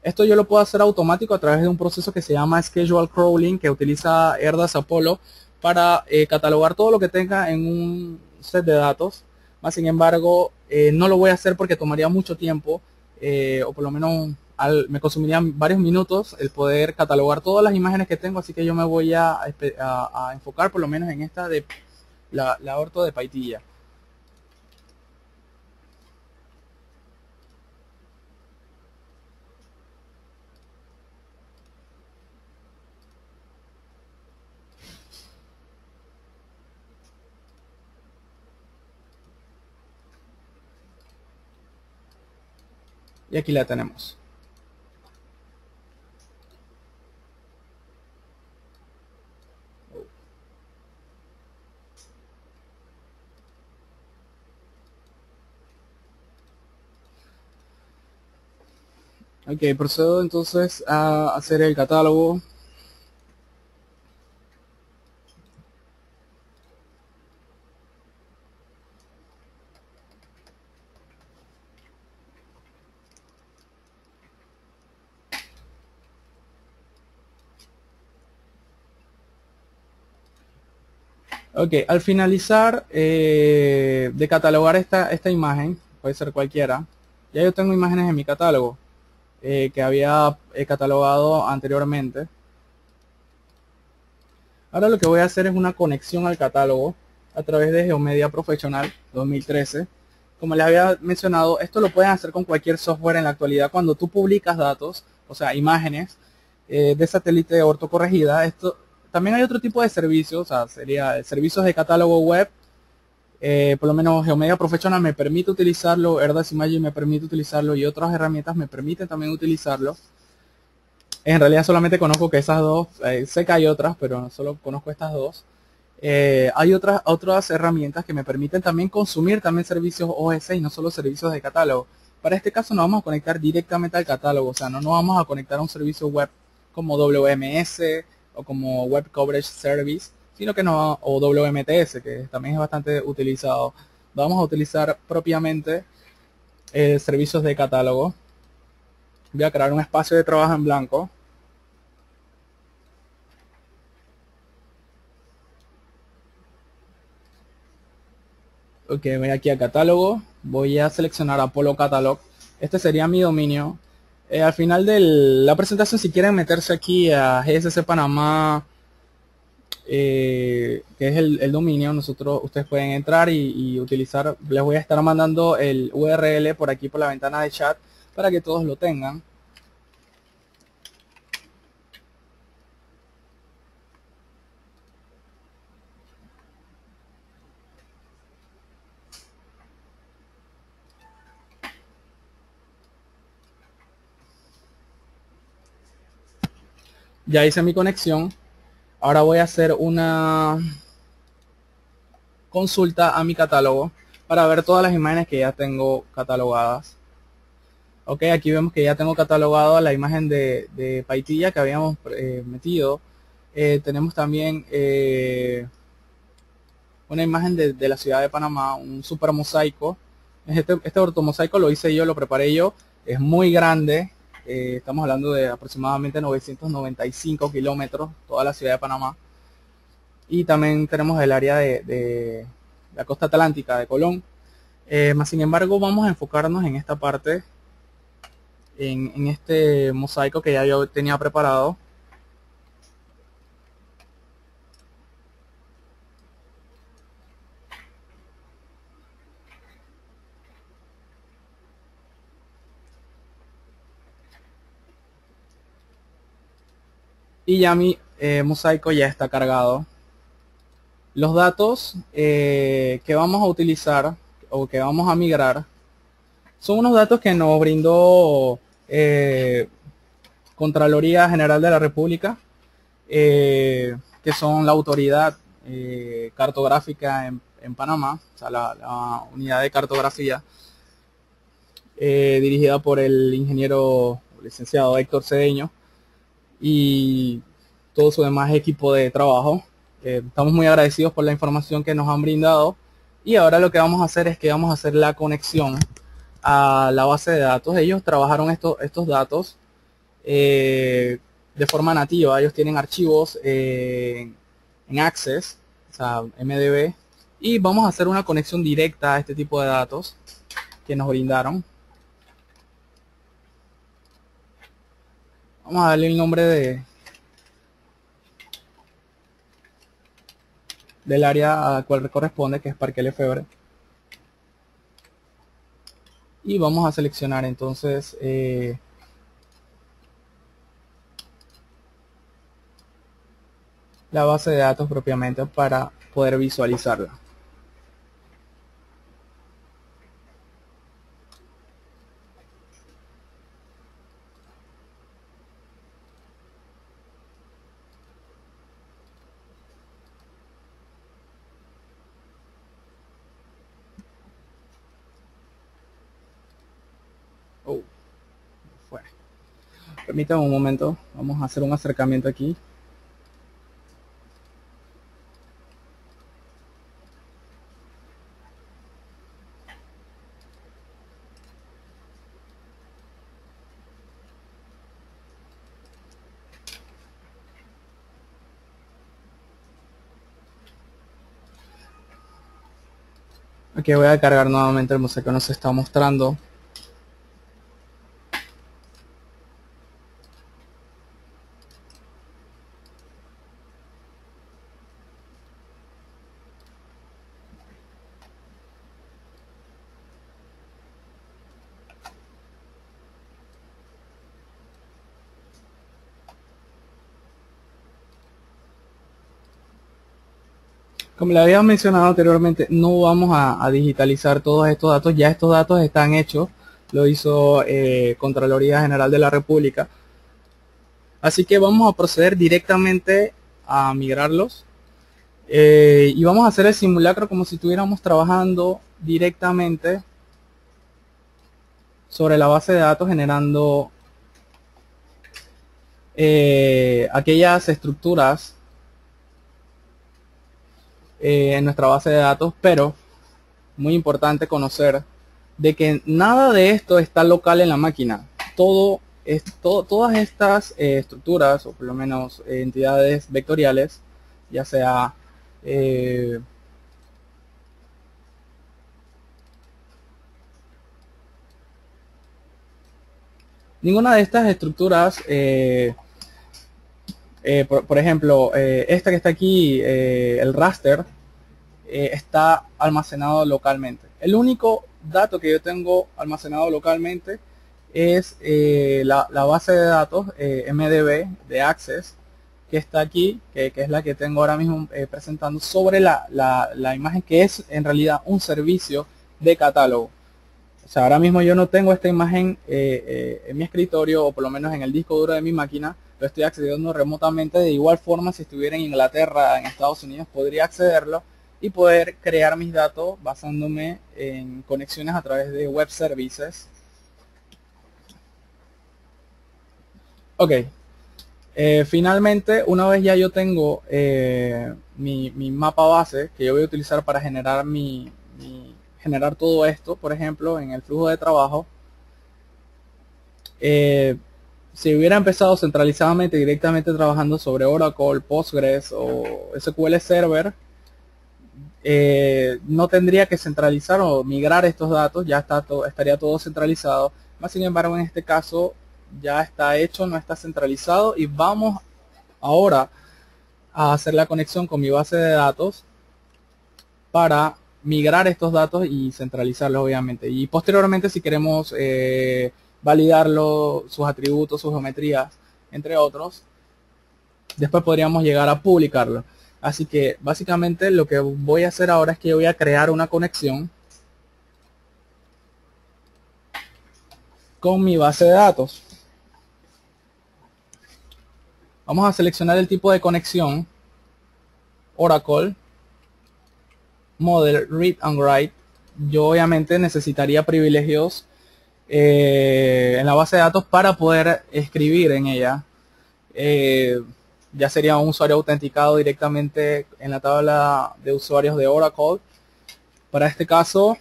Esto yo lo puedo hacer automático a través de un proceso que se llama Schedule Crawling, que utiliza Erdas Apollo para catalogar todo lo que tenga en un set de datos. Más sin embargo, no lo voy a hacer porque tomaría mucho tiempo, o por lo menos me consumirían varios minutos el poder catalogar todas las imágenes que tengo, así que yo me voy a enfocar por lo menos en esta de la orto de Paitilla. Y aquí la tenemos. Ok, procedo entonces a hacer el catálogo. Ok, al finalizar de catalogar esta imagen, puede ser cualquiera, ya yo tengo imágenes en mi catálogo que había catalogado anteriormente. Ahora lo que voy a hacer es una conexión al catálogo a través de Geomedia Professional 2013. Como les había mencionado, esto lo pueden hacer con cualquier software en la actualidad. Cuando tú publicas datos, o sea, imágenes de satélite ortocorregida, esto también hay otro tipo de servicios, o sea, sería servicios de catálogo web. Por lo menos Geomedia Professional me permite utilizarlo, Erdas Imaging me permite utilizarlo y otras herramientas me permiten también utilizarlo. En realidad solamente conozco que esas dos, sé que hay otras, pero solo conozco estas dos. Hay otras herramientas que me permiten también consumir también servicios OS y no solo servicios de catálogo. Para este caso nos vamos a conectar directamente al catálogo, o sea, no nos vamos a conectar a un servicio web como WMS o como Web Coverage Service, sino que no, o WMTS, que también es bastante utilizado. Vamos a utilizar propiamente servicios de catálogo. Voy a crear un espacio de trabajo en blanco. Ok, voy aquí a catálogo, voy a seleccionar Apollo Catalog. Este sería mi dominio. Al final de la presentación, si quieren meterse aquí a GSC Panamá, que es el dominio, ustedes pueden entrar y utilizar. Les voy a estar mandando el URL por aquí por la ventana de chat para que todos lo tengan. Ya hice mi conexión. Ahora voy a hacer una consulta a mi catálogo para ver todas las imágenes que ya tengo catalogadas. Ok, aquí vemos que ya tengo catalogado la imagen de Paitilla que habíamos metido. Tenemos también una imagen de la ciudad de Panamá, un super mosaico. Este ortomosaico lo hice yo, lo preparé yo. Es muy grande. Estamos hablando de aproximadamente 995 kilómetros, toda la ciudad de Panamá. Y también tenemos el área de la costa atlántica de Colón. Más sin embargo, vamos a enfocarnos en esta parte, en este mosaico que ya yo tenía preparado. Y ya mi mosaico ya está cargado. Los datos que vamos a utilizar o que vamos a migrar son unos datos que nos brindó Contraloría General de la República, que son la autoridad cartográfica en Panamá, o sea, la unidad de cartografía dirigida por el ingeniero licenciado Héctor Cedeño y todo su demás equipo de trabajo. Estamos muy agradecidos por la información que nos han brindado y ahora lo que vamos a hacer es que vamos a hacer la conexión a la base de datos. Ellos trabajaron estos datos de forma nativa. Ellos tienen archivos en Access, o sea, MDB, y vamos a hacer una conexión directa a este tipo de datos que nos brindaron. Vamos a darle el nombre del área a cual corresponde, que es Parque Lefebvre. Y vamos a seleccionar entonces la base de datos propiamente para poder visualizarla. Oh, fue. Permítanme un momento, vamos a hacer un acercamiento aquí. Aquí voy a cargar nuevamente el museo que nos está mostrando. Como le había mencionado anteriormente, no vamos a digitalizar todos estos datos. Ya estos datos están hechos. Lo hizo Contraloría General de la República. Así que vamos a proceder directamente a migrarlos. Y vamos a hacer el simulacro como si estuviéramos trabajando directamente sobre la base de datos, generando aquellas estructuras en nuestra base de datos, pero muy importante conocer de que nada de esto está local en la máquina. Todas estas estructuras, o por lo menos entidades vectoriales, ya sea ninguna de estas estructuras, por ejemplo, esta que está aquí, el raster, está almacenado localmente. El único dato que yo tengo almacenado localmente es la base de datos MDB de Access, que está aquí, que es la que tengo ahora mismo presentando sobre la imagen, que es en realidad un servicio de catálogo. O sea, ahora mismo yo no tengo esta imagen en mi escritorio, o por lo menos en el disco duro de mi máquina. Lo estoy accediendo remotamente. De igual forma, si estuviera en Inglaterra, en Estados Unidos, podría accederlo y poder crear mis datos basándome en conexiones a través de web services. Ok, finalmente, una vez ya yo tengo mi mapa base que yo voy a utilizar para generar generar todo esto, por ejemplo, en el flujo de trabajo, si hubiera empezado centralizadamente, directamente trabajando sobre Oracle, Postgres o SQL Server, no tendría que centralizar o migrar estos datos, ya estaría todo centralizado. Más sin embargo, en este caso ya está hecho, no está centralizado, y vamos ahora a hacer la conexión con mi base de datos para migrar estos datos y centralizarlos, obviamente. Y posteriormente, si queremos validarlo, sus atributos, sus geometrías, entre otros, después podríamos llegar a publicarlo. Así que básicamente lo que voy a hacer ahora es que yo voy a crear una conexión con mi base de datos. Vamos a seleccionar el tipo de conexión, Oracle, Model, Read and Write. Yo obviamente necesitaría privilegios en la base de datos para poder escribir en ella. Ya sería un usuario autenticado directamente en la tabla de usuarios de Oracle. Para este caso,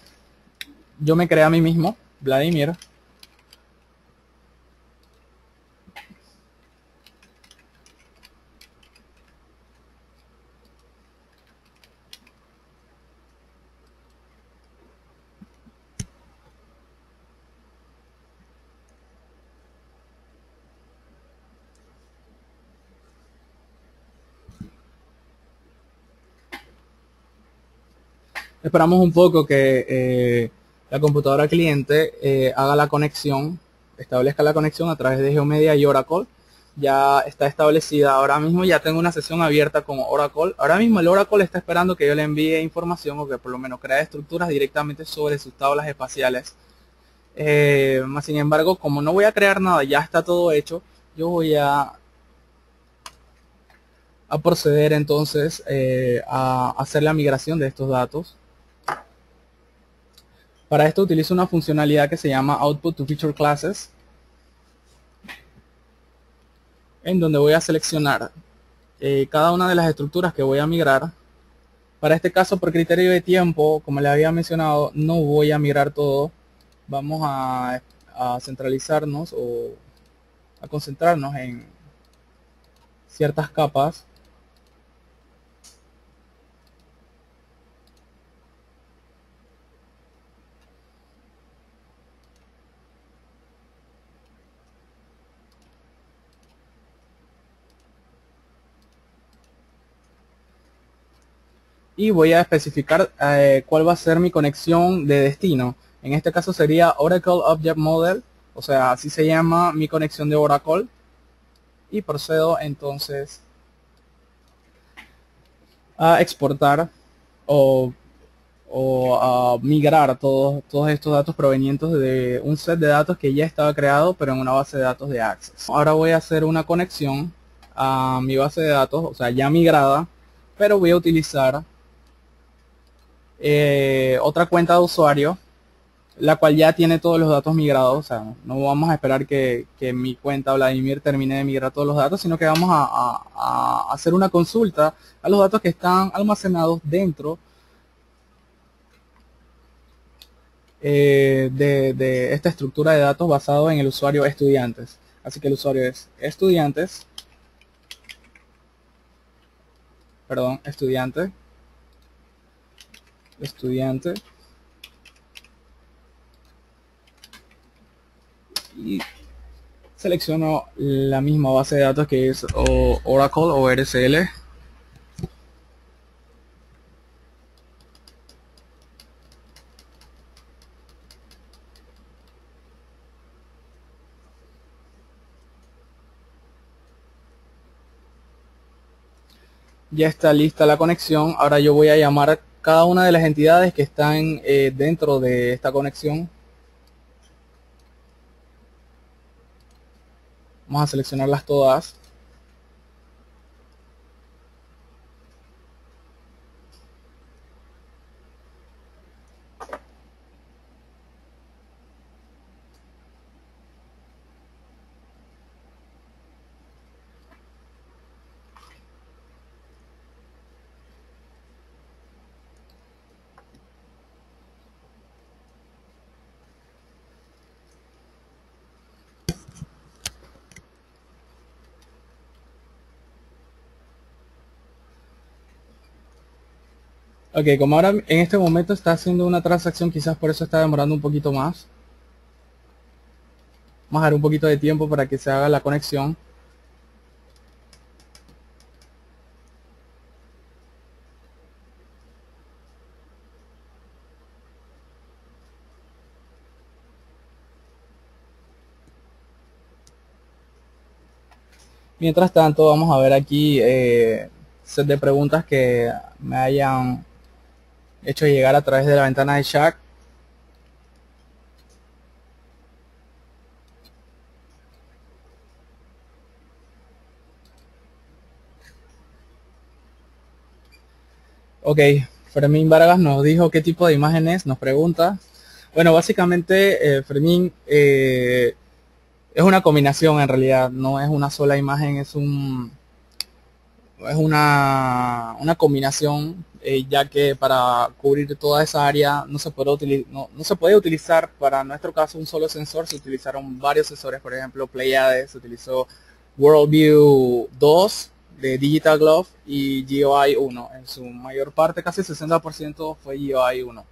yo me creé a mí mismo, Vladimir. Esperamos un poco que la computadora cliente haga la conexión, establezca la conexión a través de Geomedia y Oracle. Ya está establecida ahora mismo, ya tengo una sesión abierta con Oracle. Ahora mismo el Oracle está esperando que yo le envíe información, o que por lo menos crea estructuras directamente sobre sus tablas espaciales. Más sin embargo, como no voy a crear nada, ya está todo hecho, yo voy a proceder entonces a hacer la migración de estos datos. Para esto utilizo una funcionalidad que se llama Output to Feature Classes. en donde voy a seleccionar cada una de las estructuras que voy a migrar. Para este caso, por criterio de tiempo, como les había mencionado, no voy a migrar todo. Vamos a centralizarnos o a concentrarnos en ciertas capas. Y voy a especificar cuál va a ser mi conexión de destino. En este caso sería Oracle Object Model, o sea, así se llama mi conexión de Oracle. Y procedo entonces a exportar o, a migrar todos estos datos provenientes de un set de datos que ya estaba creado, pero en una base de datos de Access. Ahora voy a hacer una conexión a mi base de datos, o sea, ya migrada, pero voy a utilizar otra cuenta de usuario, la cual ya tiene todos los datos migrados. O sea, no vamos a esperar que mi cuenta Vladimir termine de migrar todos los datos, sino que vamos a hacer una consulta a los datos que están almacenados dentro de esta estructura de datos basado en el usuario estudiantes. Así que el usuario es estudiante, y selecciono la misma base de datos que es Oracle o RSL. Ya está lista la conexión. Ahora yo voy a llamar cada una de las entidades que están dentro de esta conexión. Vamos a seleccionarlas todas. Ok, como ahora en este momento está haciendo una transacción, quizás por eso está demorando un poquito más. Vamos a dar un poquito de tiempo para que se haga la conexión. Mientras tanto, vamos a ver aquí set de preguntas que me hayan hecho llegar a través de la ventana de chat. Ok, Fermín Vargas nos dijo qué tipo de imágenes, nos pregunta. Bueno, básicamente Fermín es una combinación en realidad, no es una sola imagen, es una combinación, ya que para cubrir toda esa área no se puede utilizar para nuestro caso un solo sensor. Se utilizaron varios sensores, por ejemplo Pleiades, se utilizó Worldview 2 de Digital Glove y GeoEye 1. En su mayor parte, casi 60% fue GeoEye 1.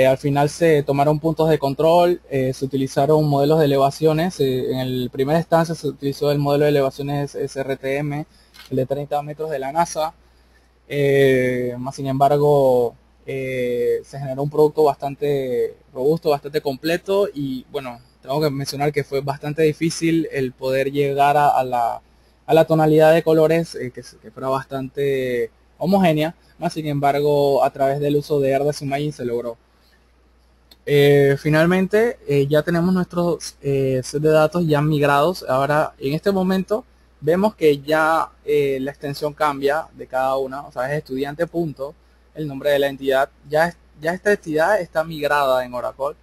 Al final se tomaron puntos de control, se utilizaron modelos de elevaciones. En el primera instancia se utilizó el modelo de elevaciones SRTM, el de 30 metros de la NASA. Más sin embargo, se generó un producto bastante robusto, bastante completo, y bueno, tengo que mencionar que fue bastante difícil el poder llegar a la tonalidad de colores que fuera bastante homogénea. Más sin embargo, a través del uso de RDS Imaging se logró. Finalmente ya tenemos nuestros set de datos ya migrados. Ahora en este momento vemos que ya la extensión cambia de cada una, o sea, es estudiante punto, el nombre de la entidad. Ya esta entidad está migrada en Oracle,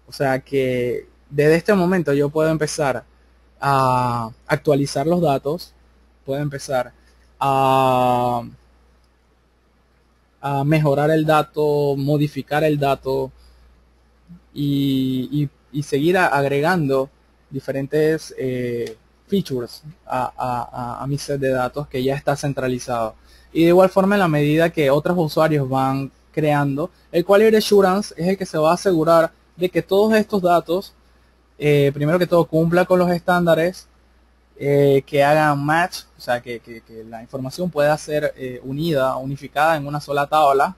o sea que desde este momento yo puedo empezar a actualizar los datos, puede empezar a, a mejorar el dato, modificar el dato y seguir agregando diferentes features a mi set de datos que ya está centralizado. Y de igual forma, en la medida que otros usuarios van creando, el Quality Assurance es el que se va a asegurar de que todos estos datos, primero que todo, cumpla con los estándares, que hagan match, o sea, que la información pueda ser unida, unificada en una sola tabla.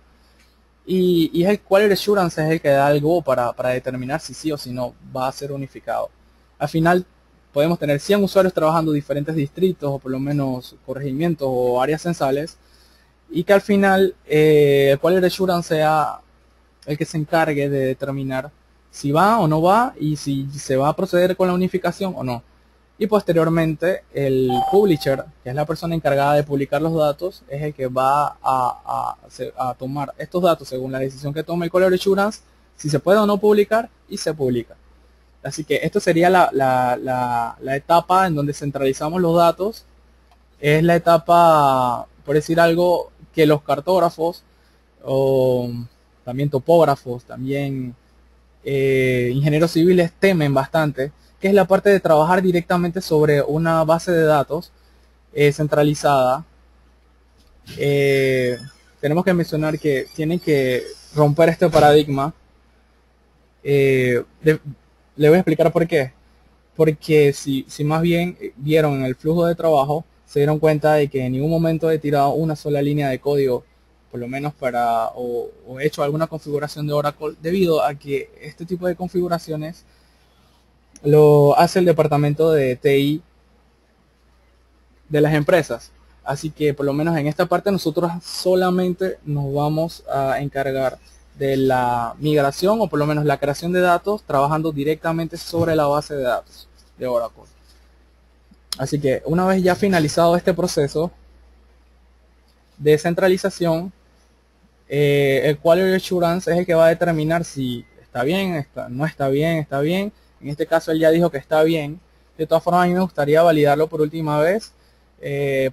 Y es el Quality Assurance es el que da el go para determinar si sí o si no va a ser unificado. Al final podemos tener 100 usuarios trabajando en diferentes distritos o por lo menos corregimientos o áreas censales, y que al final el Quality Assurance sea el que se encargue de determinar si va o no va y si se va a proceder con la unificación o no. Y posteriormente el publisher, que es la persona encargada de publicar los datos, es el que va a tomar estos datos según la decisión que tome el Quality Assurance, si se puede o no publicar, y se publica. Así que esto sería la etapa en donde centralizamos los datos. Es la etapa, por decir algo, que los cartógrafos o también topógrafos, también ingenieros civiles temen bastante, que es la parte de trabajar directamente sobre una base de datos centralizada. Tenemos que mencionar que tienen que romper este paradigma. Le voy a explicar por qué. Porque si más bien vieron en el flujo de trabajo, se dieron cuenta de que en ningún momento he tirado una sola línea de código, por lo menos o he hecho alguna configuración de Oracle, debido a que este tipo de configuraciones lo hace el departamento de TI de las empresas. Así que por lo menos en esta parte nosotros solamente nos vamos a encargar de la migración o por lo menos la creación de datos, trabajando directamente sobre la base de datos de Oracle. Así que una vez ya finalizado este proceso de centralización, el Quality Assurance es el que va a determinar si está bien, no está bien, está bien. En este caso él ya dijo que está bien. De todas formas, a mí me gustaría validarlo por última vez.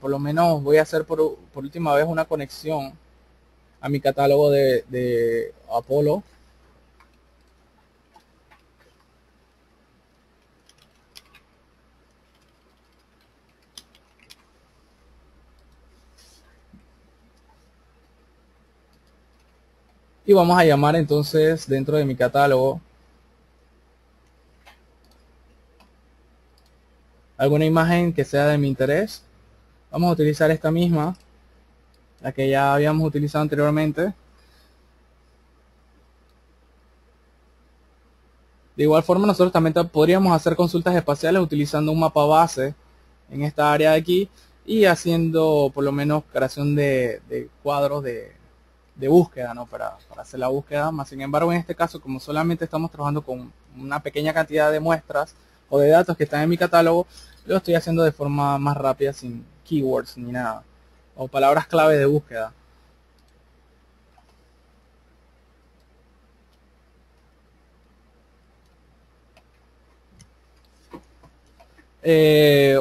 Por lo menos voy a hacer por última vez una conexión a mi catálogo de Apollo. Y vamos a llamar entonces dentro de mi catálogo alguna imagen que sea de mi interés. Vamos a utilizar esta misma, la que ya habíamos utilizado anteriormente. De igual forma, nosotros también podríamos hacer consultas espaciales utilizando un mapa base en esta área de aquí y haciendo por lo menos creación de cuadros de búsqueda, ¿no? Para hacer la búsqueda. Más sin embargo, en este caso, como solamente estamos trabajando con una pequeña cantidad de muestras o de datos que están en mi catálogo, lo estoy haciendo de forma más rápida, sin keywords ni nada, o palabras clave de búsqueda.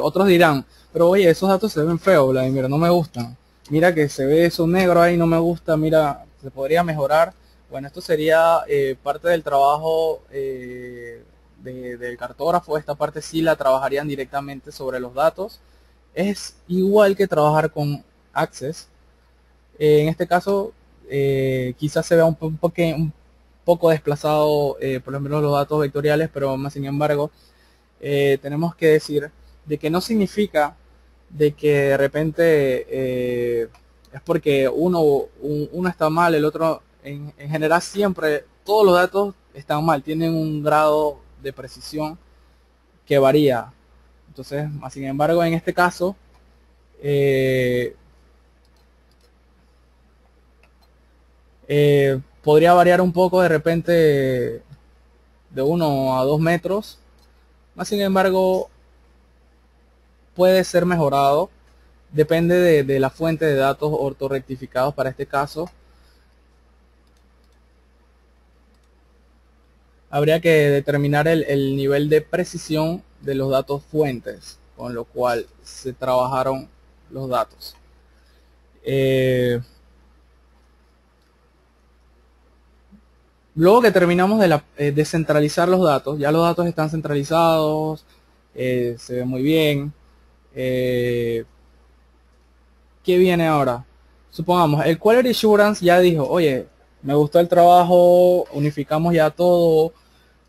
Otros dirán, pero oye, esos datos se ven feos, Vladimir, no me gustan. Mira que se ve eso negro ahí, no me gusta, mira, se podría mejorar. Bueno, esto sería parte del trabajo del cartógrafo. Esta parte sí la trabajarían directamente sobre los datos. Es igual que trabajar con Access. En este caso, quizás se vea un poco desplazado, por lo menos los datos vectoriales, pero más sin embargo, tenemos que decir de que no significa de que de repente es porque uno está mal, el otro en general siempre todos los datos están mal, tienen un grado de precisión que varía. Entonces, más sin embargo, en este caso podría variar un poco de repente de 1 a 2 metros. Más sin embargo, puede ser mejorado. Depende de la fuente de datos ortorrectificados para este caso. Habría que determinar el nivel de precisión de los datos fuentes con lo cual se trabajaron los datos. Luego que terminamos de descentralizar los datos, ya los datos están centralizados, se ve muy bien. ¿Qué viene ahora? Supongamos, el Quality Assurance ya dijo, oye, me gustó el trabajo, unificamos ya todo,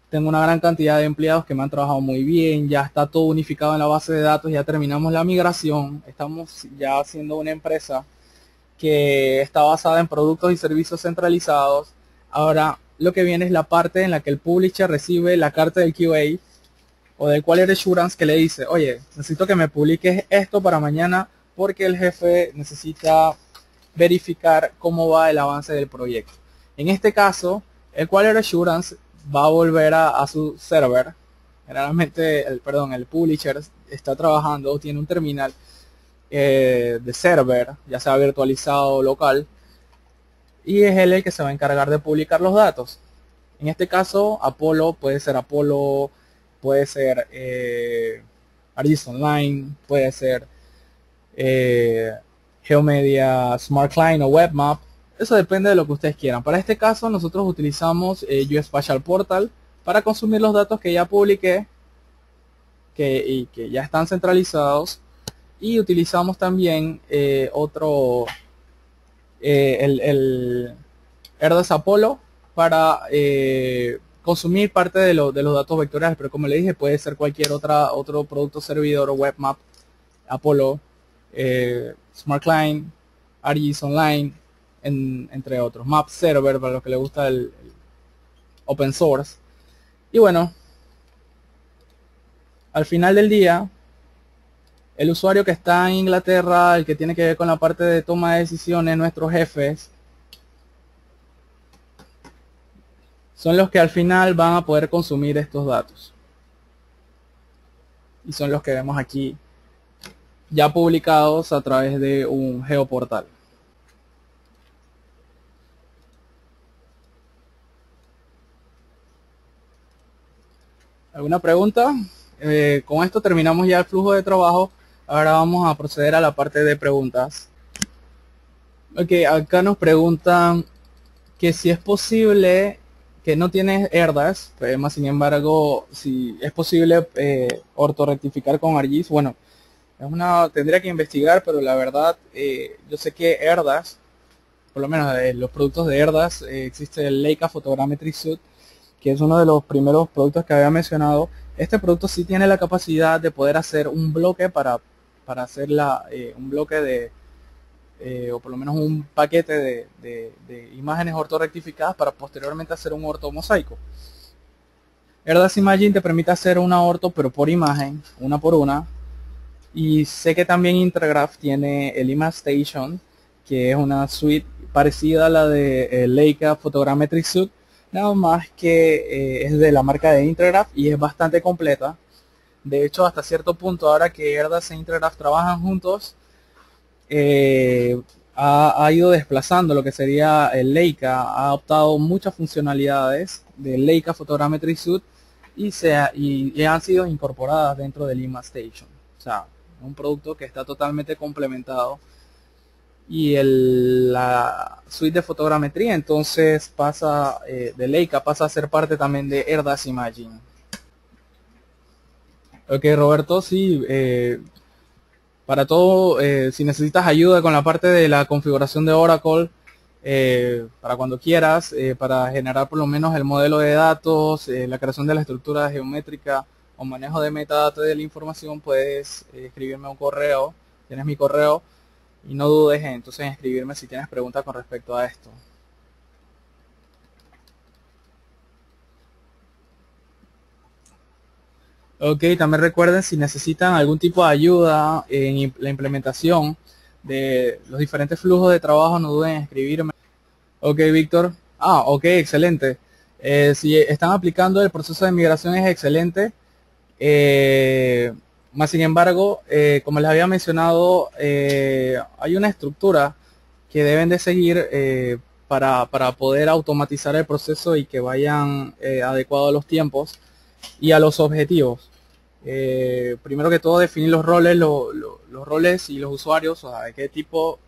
tengo una gran cantidad de empleados que me han trabajado muy bien, ya está todo unificado en la base de datos, ya terminamos la migración, estamos ya haciendo una empresa que está basada en productos y servicios centralizados. Ahora, lo que viene es la parte en la que el publisher recibe la carta del QA o del Quality Assurance que le dice, oye, necesito que me publiques esto para mañana porque el jefe necesita verificar cómo va el avance del proyecto. En este caso, el Quality Assurance va a volver a su server. Generalmente, el publisher está trabajando o tiene un terminal de server, ya sea virtualizado o local, y es él el que se va a encargar de publicar los datos. En este caso, Apollo, puede ser ArcGIS Online, puede ser GeoMedia Smart Client o WebMap. Eso depende de lo que ustedes quieran. Para este caso, nosotros utilizamos Geospatial Portal para consumir los datos que ya publiqué y que ya están centralizados. Y utilizamos también el ERDAS Apollo para consumir parte de los datos vectoriales, pero como le dije, puede ser cualquier otro producto servidor o WebMap, Apollo, Smart Client, ArcGIS Online, entre otros, Map Server para los que les gusta el open source. Y bueno, al final del día, el usuario que está en Inglaterra, el que tiene que ver con la parte de toma de decisiones, nuestros jefes, son los que al final van a poder consumir estos datos. Y son los que vemos aquí ya publicados a través de un geoportal. ¿Alguna pregunta? Con esto terminamos ya el flujo de trabajo. Ahora vamos a proceder a la parte de preguntas. Ok, acá nos preguntan que si es posible, que no tienes ERDAS, más sin embargo, si es posible ortorrectificar con ArcGIS. Bueno, tendría que investigar, pero la verdad, yo sé que ERDAS, por lo menos los productos de ERDAS, existe el Leica Photogrammetry Suite, que es uno de los primeros productos que había mencionado. Este producto sí tiene la capacidad de poder hacer un bloque para hacer un bloque o por lo menos un paquete de imágenes ortorrectificadas para posteriormente hacer un ortomosaico. ERDAS Imaging te permite hacer una orto, pero por imagen, una por una. Y sé que también Intergraph tiene el ImageStation, que es una suite parecida a la de Leica Photogrammetry Suite, nada más que es de la marca de Intergraph y es bastante completa. De hecho, hasta cierto punto, ahora que ERDAS e Intergraph trabajan juntos, ha ido desplazando lo que sería el Leica. Ha adoptado muchas funcionalidades del Leica Photogrammetry Suite y han sido incorporadas dentro del ImageStation. O sea, un producto que está totalmente complementado. Y la suite de fotogrametría entonces de Leica pasa a ser parte también de ERDAS Imaging. Ok, Roberto, sí, para todo, si necesitas ayuda con la parte de la configuración de Oracle, para cuando quieras, para generar por lo menos el modelo de datos, la creación de la estructura geométrica o manejo de metadatos de la información, puedes escribirme un correo, tienes mi correo, y no dudes entonces en escribirme si tienes preguntas con respecto a esto. Ok, también recuerden, si necesitan algún tipo de ayuda en la implementación de los diferentes flujos de trabajo, no duden en escribirme. Ok, Víctor. Ok, excelente. Si están aplicando el proceso de migración es excelente. Más sin embargo, como les había mencionado, hay una estructura que deben de seguir para poder automatizar el proceso y que vayan adecuados a los tiempos y a los objetivos. Primero que todo, definir los roles, los roles y los usuarios, o sea, qué tipo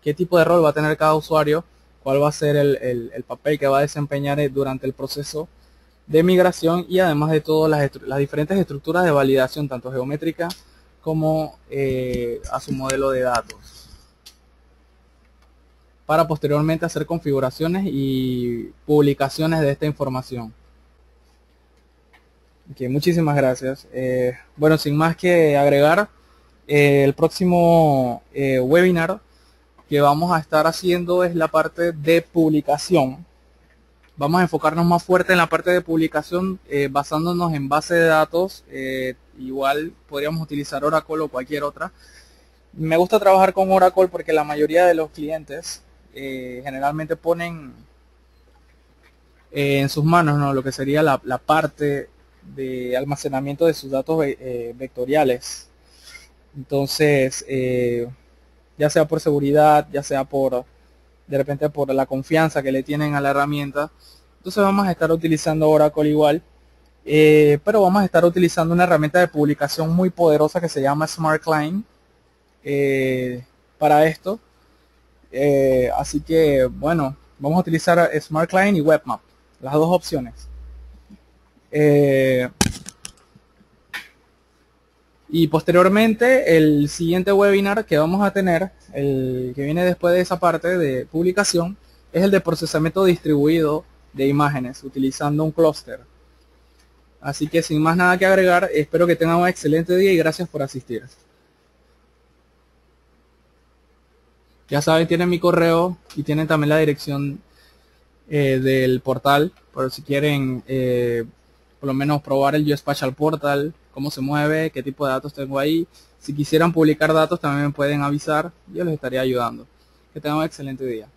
de rol va a tener cada usuario, cuál va a ser el papel que va a desempeñar durante el proceso de migración, y además de todo las diferentes estructuras de validación, tanto geométrica como a su modelo de datos, para posteriormente hacer configuraciones y publicaciones de esta información. Okay, muchísimas gracias. Bueno, sin más que agregar, el próximo webinar que vamos a estar haciendo es la parte de publicación. Vamos a enfocarnos más fuerte en la parte de publicación, basándonos en base de datos. Igual podríamos utilizar Oracle o cualquier otra. Me gusta trabajar con Oracle porque la mayoría de los clientes generalmente ponen en sus manos, ¿no?, lo que sería la parte de almacenamiento de sus datos vectoriales. Entonces, ya sea por seguridad, ya sea de repente por la confianza que le tienen a la herramienta, entonces vamos a estar utilizando Oracle igual, pero vamos a estar utilizando una herramienta de publicación muy poderosa que se llama Smart Client para esto. Así que bueno, vamos a utilizar Smart Client y Webmap, las dos opciones. Y posteriormente el siguiente webinar que vamos a tener, el que viene después de esa parte de publicación, es el de procesamiento distribuido de imágenes utilizando un clúster. Así que sin más nada que agregar, espero que tengan un excelente día y gracias por asistir. Ya saben, tienen mi correo y tienen también la dirección del portal, por si quieren por lo menos probar el Geospatial Portal, cómo se mueve, qué tipo de datos tengo ahí. Si quisieran publicar datos también me pueden avisar, yo les estaría ayudando. Que tengan un excelente día.